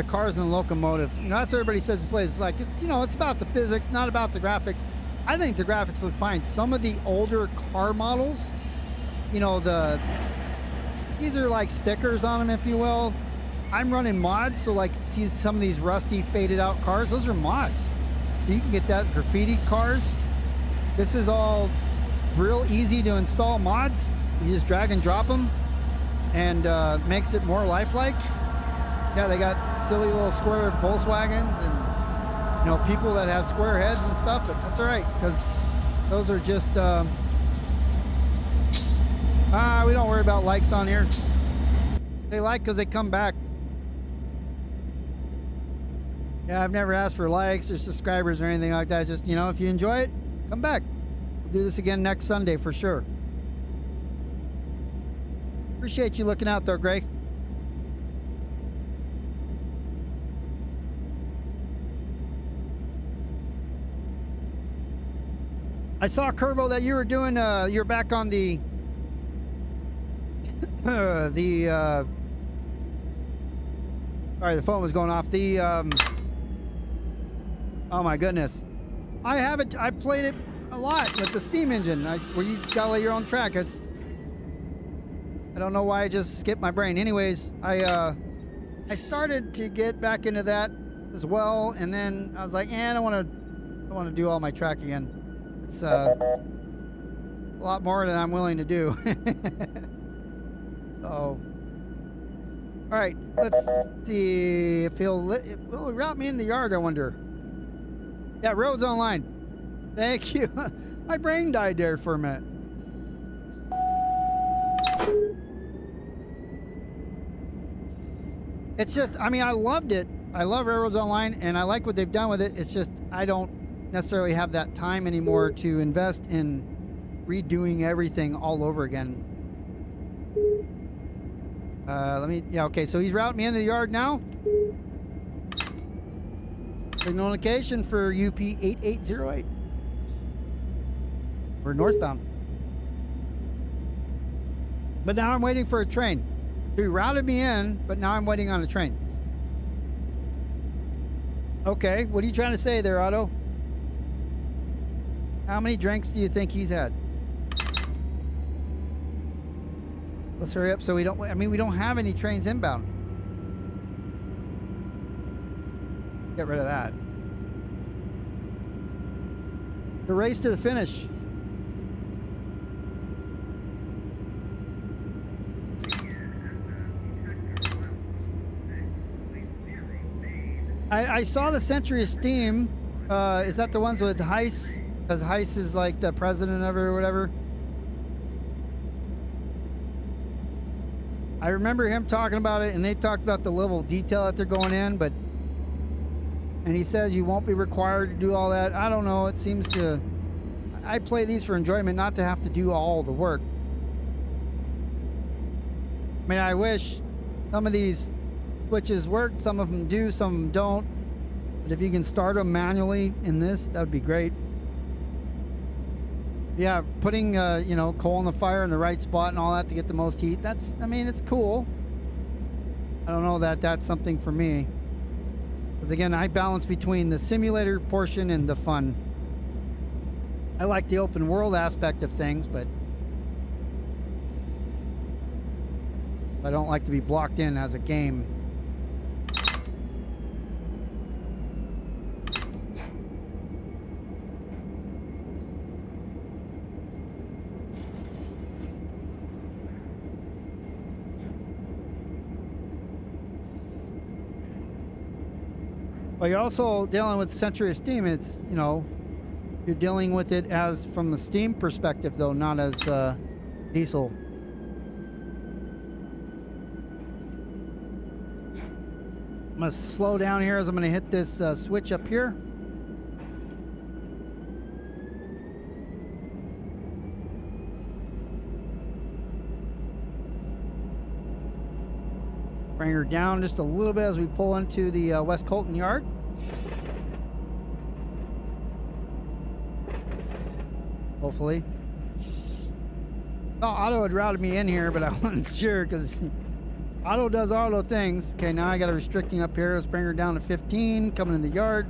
cars and the locomotive. You know, that's what everybody says it plays. It's like, it's, you know, it's about the physics, not about the graphics. I think the graphics look fine. Some of the older car models, you know, these are like stickers on them, if you will. I'm running mods, so like, see some of these rusty, faded out cars, those are mods. So you can get that graffiti cars. This is all real easy to install mods. You just drag and drop them, and makes it more lifelike. Yeah, they got silly little square Volkswagens and, you know, people that have square heads and stuff, but that's all right, because those are just we don't worry about likes on here. They like because they come back. Yeah, I've never asked for likes or subscribers or anything like that. Just, you know, if you enjoy it, come back. We'll do this again next Sunday for sure. Appreciate you looking out there, Gray. I saw, Kerbo, that you were doing, you're back on the sorry, the phone was going off. Oh my goodness. I've played it a lot with the steam engine, where you gotta lay your own track. I don't know why I just skipped my brain. Anyways, I started to get back into that as well, and then I was like, I don't want to do all my track again. It's a lot more than I'm willing to do. So, all right, let's see if will he route me in the yard, I wonder. Yeah, road's online. Thank you. My brain died there for a minute. It's just, I mean, I loved it. I love Railroads Online, and I like what they've done with it. It's just, I don't necessarily have that time anymore to invest in redoing everything all over again. Okay, so he's routing me into the yard now. Signal indication for UP 8808. We're northbound. But now I'm waiting for a train. So he routed me in, but now I'm waiting on a train. Okay, what are you trying to say there, Otto? How many drinks do you think he's had? Let's hurry up so we don't have any trains inbound. Get rid of that. The race to the finish. I saw the Century of Steam. Is that the ones with Heiss? Because Heiss is like the president of it or whatever. I remember him talking about it, and they talked about the level of detail that they're going in, but, and he says you won't be required to do all that. I don't know. It seems to, I play these for enjoyment, not to have to do all the work. I mean, I wish some of these switches work. Some of them do, some of them don't. But if you can start them manually in this, that would be great. Yeah, putting, you know, coal in the fire in the right spot and all that to get the most heat. That's, I mean, it's cool. I don't know that that's something for me. Because again, I balance between the simulator portion and the fun. I like the open world aspect of things, but I don't like to be blocked in as a game. But you're also dealing with Century of Steam. It's, you know, you're dealing with it as from the Steam perspective, though, not as diesel. I'm going to slow down here as I'm going to hit this switch up here. Bring her down just a little bit as we pull into the West Colton Yard. Hopefully. Oh, Auto had routed me in here, but I wasn't sure because Auto does auto things. Okay, now I got a restricting up here. Let's bring her down to 15, coming in the yard.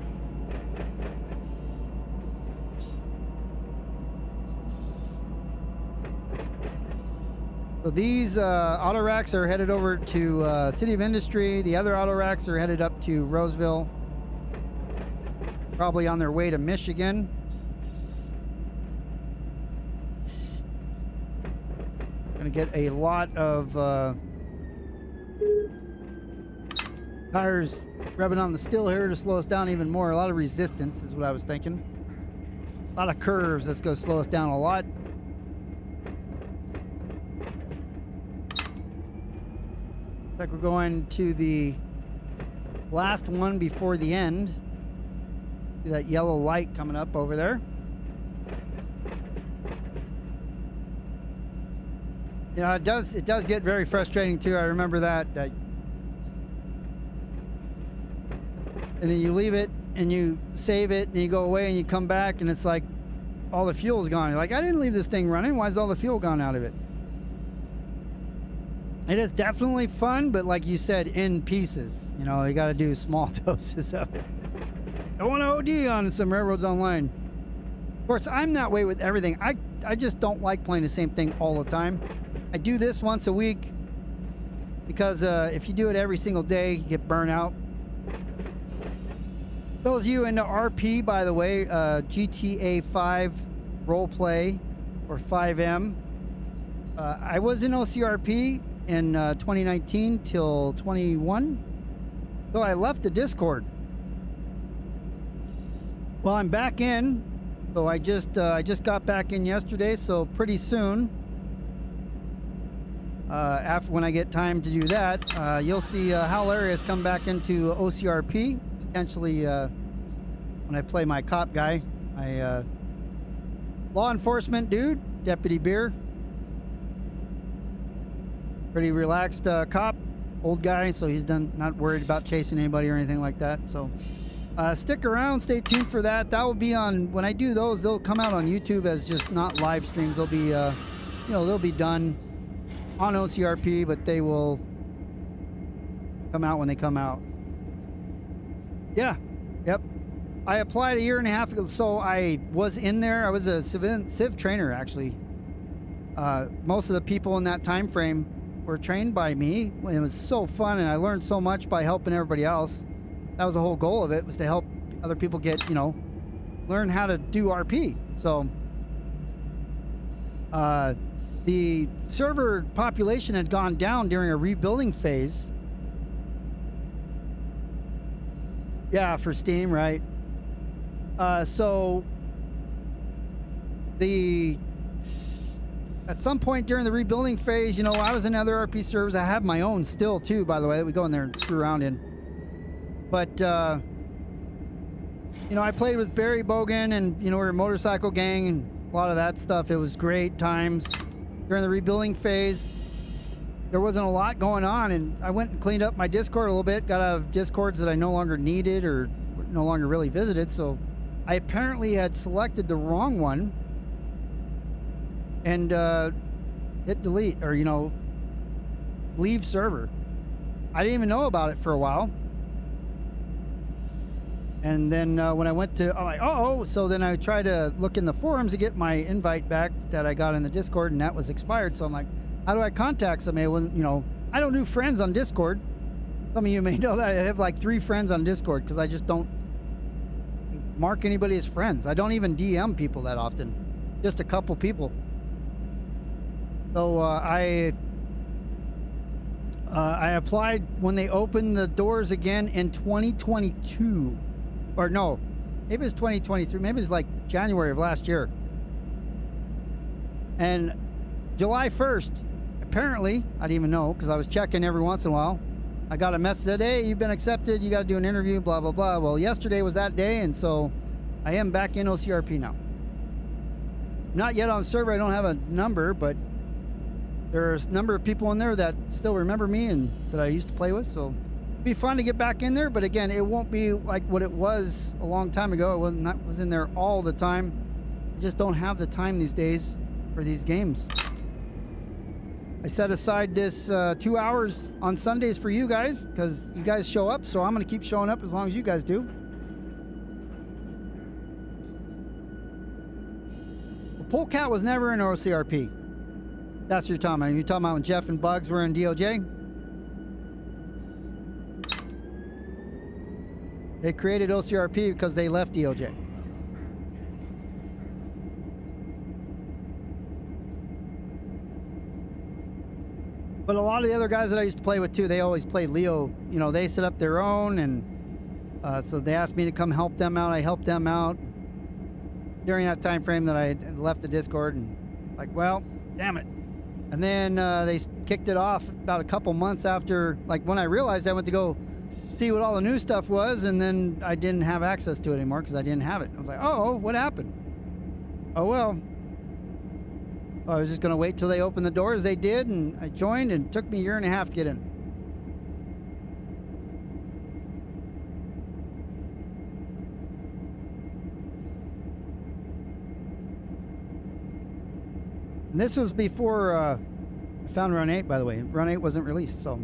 So these Autoracks are headed over to City of Industry. The other Autoracks are headed up to Roseville. Probably on their way to Michigan. Gonna get a lot of tires rubbing on the steel here to slow us down even more. A lot of resistance is what I was thinking. A lot of curves that's gonna slow us down a lot. Looks like we're going to the last one before the end. See that yellow light coming up over there. You know, it does get very frustrating too. I remember that and then you leave it and you save it and you go away and you come back and it's like all the fuel's gone. You're like, I didn't leave this thing running. Why is all the fuel gone out of it? It is definitely fun, but like you said, in pieces. You know, you got to do small doses of it. Don't want to OD on some railroads online. Of course, I'm that way with everything. I just don't like playing the same thing all the time. I do this once a week because if you do it every single day, you get burnt out. Those of you into RP, by the way, GTA 5 roleplay or 5M. I was in OCRP in 2019 till 21. So I left the Discord. Well, I'm back in. So I just got back in yesterday. So pretty soon, after when I get time to do that, you'll see Hilarious come back into OCRP potentially when I play my cop guy, my law enforcement dude, Deputy Beer. Pretty relaxed cop, old guy, so he's not worried about chasing anybody or anything like that. So stick around, stay tuned for that. That will be on, when I do those, they'll come out on YouTube as just not live streams. They'll be, you know, they'll be done on OCRP, but they will come out when they come out. Yeah, yep. I applied a year and a half ago, so I was in there. I was a civ trainer, actually. Most of the people in that time frame were trained by me. It was so fun, and I learned so much by helping everybody else. That was the whole goal of it, was to help other people get, you know, learn how to do RP. So the server population had gone down during a rebuilding phase. Yeah, for Steam, right? So the at some point during the rebuilding phase, you know, I was in other RP servers. I have my own still too, by the way, that we go in there and screw around in. But, you know, I played with Barry Bogan and, you know, we're a motorcycle gang and a lot of that stuff. It was great times. During the rebuilding phase, there wasn't a lot going on, and I went and cleaned up my Discord a little bit, got out of Discords that I no longer needed or no longer really visited, so I apparently had selected the wrong one and hit delete, or, you know, leave server. I didn't even know about it for a while. And then when I went to, I'm like, oh, so then I tried to look in the forums to get my invite back that I got in the Discord, and that was expired. So I'm like, how do I contact somebody? Well, you know, I don't do friends on Discord. Some of you may know that I have like 3 friends on Discord because I just don't mark anybody as friends. I don't even DM people that often, just a couple people. So I applied when they opened the doors again in 2022. Or no, maybe it was 2023. Maybe it was like January of last year. And July 1st, apparently, I didn't even know because I was checking every once in a while. I got a message that, hey, you've been accepted. You got to do an interview, blah, blah, blah. Well, yesterday was that day. And so I am back in OCRP now. Not yet on the server. I don't have a number, but there's a number of people in there that still remember me and that I used to play with. So be fun to get back in there, but again, it won't be like what it was a long time ago. It was in there all the time. I just don't have the time these days for these games. I set aside this 2 hours on Sundays for you guys because you guys show up, so I'm going to keep showing up as long as you guys do. The Polecat was never in OCRP. That's what you're talking about. You're talking about when Jeff and Bugs were in DOJ? They created OCRP because they left DOJ. But a lot of the other guys that I used to play with too, they always played Leo. You know, they set up their own, and so they asked me to come help them out. I helped them out during that time frame that I had left the Discord, and like, well, damn it. And then they kicked it off about a couple months after, like when I realized I went to go see what all the new stuff was, and then I didn't have access to it anymore because I didn't have it. I was like, oh, what happened? Oh, well, I was just going to wait till they opened the doors. They did, and I joined, and it took me a year and a half to get in. And this was before I found Run 8, by the way. Run 8 wasn't released, so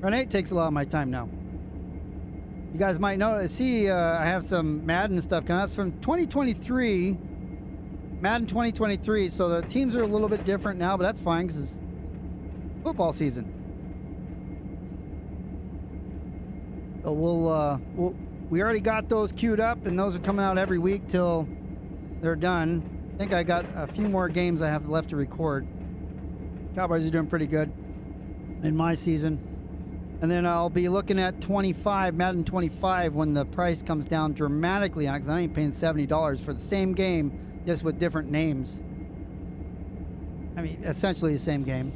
Run 8 takes a lot of my time now. You guys might know, see, I have some Madden stuff coming. That's from 2023, Madden 2023. So the teams are a little bit different now, but that's fine because it's football season. So we already got those queued up, and those are coming out every week till they're done. I think I got a few more games I have left to record. Cowboys are doing pretty good in my season. And then I'll be looking at 25, Madden 25, when the price comes down dramatically on it, because I ain't paying $70 for the same game, just with different names. I mean, essentially the same game.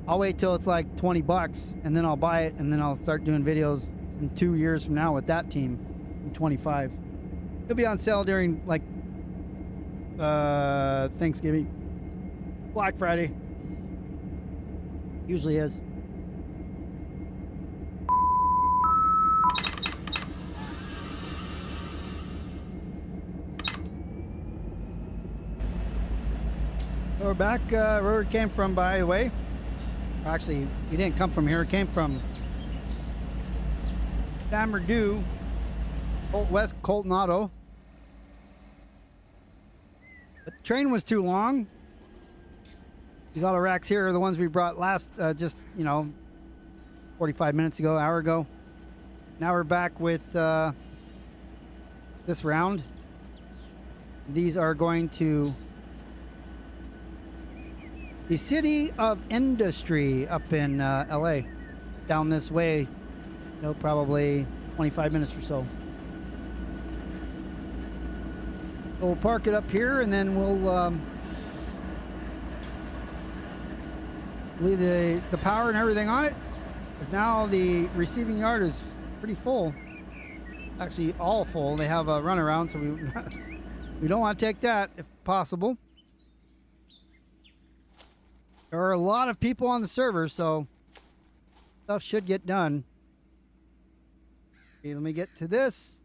I'll wait till it's like 20 bucks, and then I'll buy it, and then I'll start doing videos in 2 years from now with that team in 25. It'll be on sale during, like, Thanksgiving, Black Friday. Usually is. We're back where it came from, by the way. Actually, it didn't come from here. It came from San Bernardino West Colton Auto. The train was too long. These Autoracks here are the ones we brought last, just, you know, 45 minutes ago, hour ago. Now we're back with this round. These are going to the City of Industry up in LA, down this way, you know, probably 25 minutes or so. So we'll park it up here, and then we'll leave the power and everything on it. Because now the receiving yard is pretty full. Actually, all full. They have a runaround, so we don't want to take that if possible. There are a lot of people on the server, so stuff should get done. Okay, let me get to this.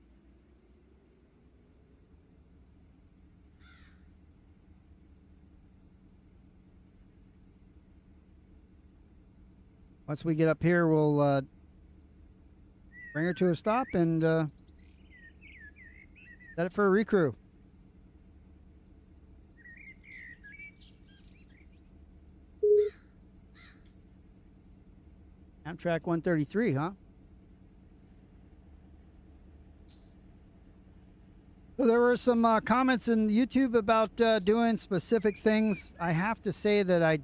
Once we get up here, we'll bring her to a stop and set it for a recrew. Amtrak 133, huh? So there were some comments in YouTube about doing specific things. I have to say that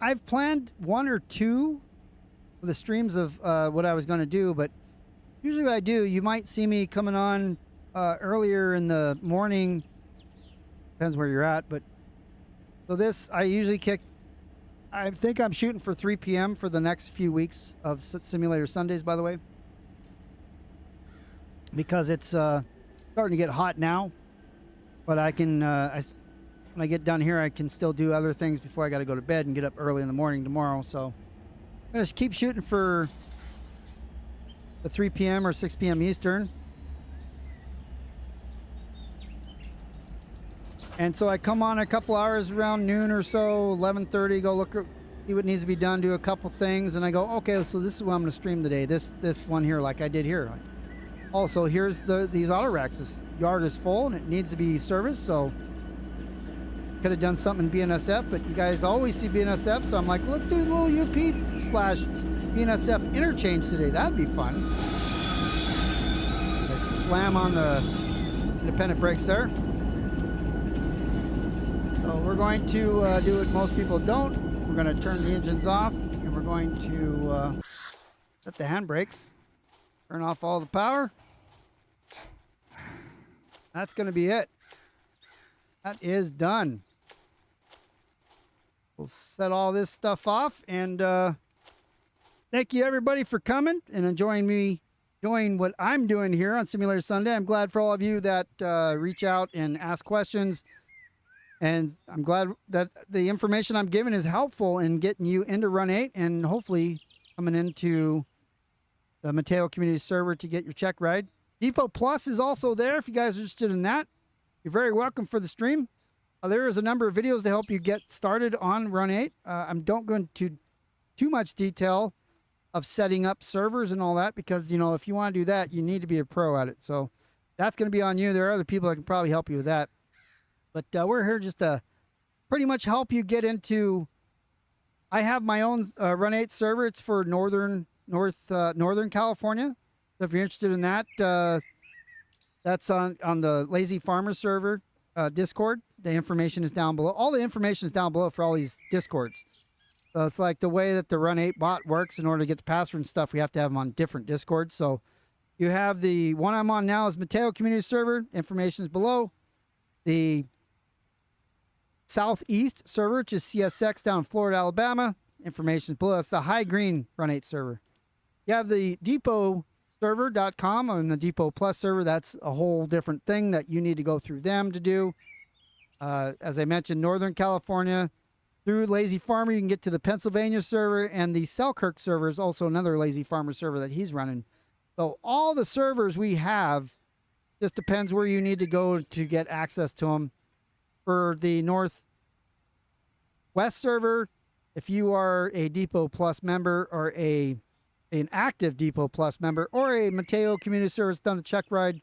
I've planned one or two of the streams of what I was going to do, but usually what I do, you might see me coming on earlier in the morning. Depends where you're at, but so this I usually kick. I think I'm shooting for 3 p.m. for the next few weeks of Simulator Sundays, by the way, because it's starting to get hot now. But I can, when I get done here, I can still do other things before I got to go to bed and get up early in the morning tomorrow. So I'm gonna just keep shooting for the 3 p.m. or 6 p.m. Eastern. And so I come on a couple hours around noon or so, 11:30, go look at, see what needs to be done, do a couple things, and I go, okay, so this is what I'm going to stream today. This one here, like I did here. Like, also, here's these Autoracks. This yard is full and it needs to be serviced, so could have done something in BNSF, but you guys always see BNSF, so I'm like, well, let's do a little UP/BNSF interchange today. That'd be fun. I slam on the independent brakes there. So we're going to do what most people don't. We're going to turn the engines off, and we're going to set the handbrakes, turn off all the power. That's going to be it. That is done. We'll set all this stuff off, and thank you everybody for coming and enjoying what I'm doing here on Simulator Sunday. I'm glad for all of you that reach out and ask questions. And I'm glad that the information I'm giving is helpful in getting you into Run 8 and hopefully coming into the Mateo Community server to get your check ride. Depot Plus is also there if you guys are interested in that. You're very welcome for the stream. There is a number of videos to help you get started on Run 8. I don't go into too much detail of setting up servers and all that because, you know, if you want to do that, you need to be a pro at it. So that's going to be on you. There are other people that can probably help you with that. But we're here just to pretty much help you get into. I have my own Run 8 server. It's for Northern California. So if you're interested in that, that's on the Lazy Farmer server Discord. The information is down below. All the information is down below for all these Discords. So it's like the way that the Run 8 bot works. In order to get the password and stuff, we have to have them on different Discords. So you have the one I'm on now is Mateo Community server. Information is below. The Southeast server, which is CSX down in Florida, Alabama. Information below. That's the High Green Run 8 server. You have the depotserver.com and the Depot Plus server. That's a whole different thing that you need to go through them to do. As I mentioned, Northern California, through Lazy Farmer, you can get to the Pennsylvania server, and the Selkirk server is also another Lazy Farmer server that he's running. So all the servers we have, just depends where you need to go to get access to them. For the Northwest server, if you are a Depot Plus member or an active Depot Plus member or a Mateo Community Service done the check ride,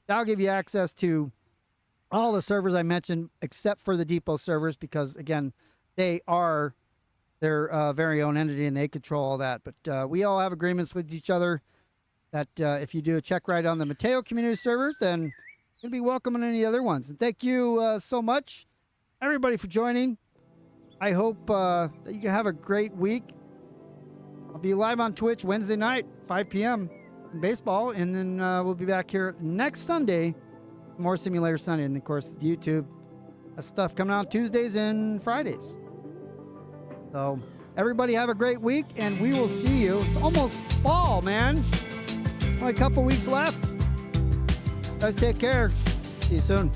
that'll give you access to all the servers I mentioned except for the Depot servers because, again, they are their very own entity and they control all that. But we all have agreements with each other that if you do a check ride on the Mateo Community server, then you'll be welcome on any other ones. And thank you so much, everybody, for joining. I hope that you can have a great week. I'll be live on Twitch Wednesday night, 5 p.m. in baseball, and then we'll be back here next Sunday, more Simulator Sunday, and of course YouTube. Stuff coming out Tuesdays and Fridays. So everybody have a great week, and we will see you. It's almost fall, man. Only a couple weeks left. Guys, take care. See you soon.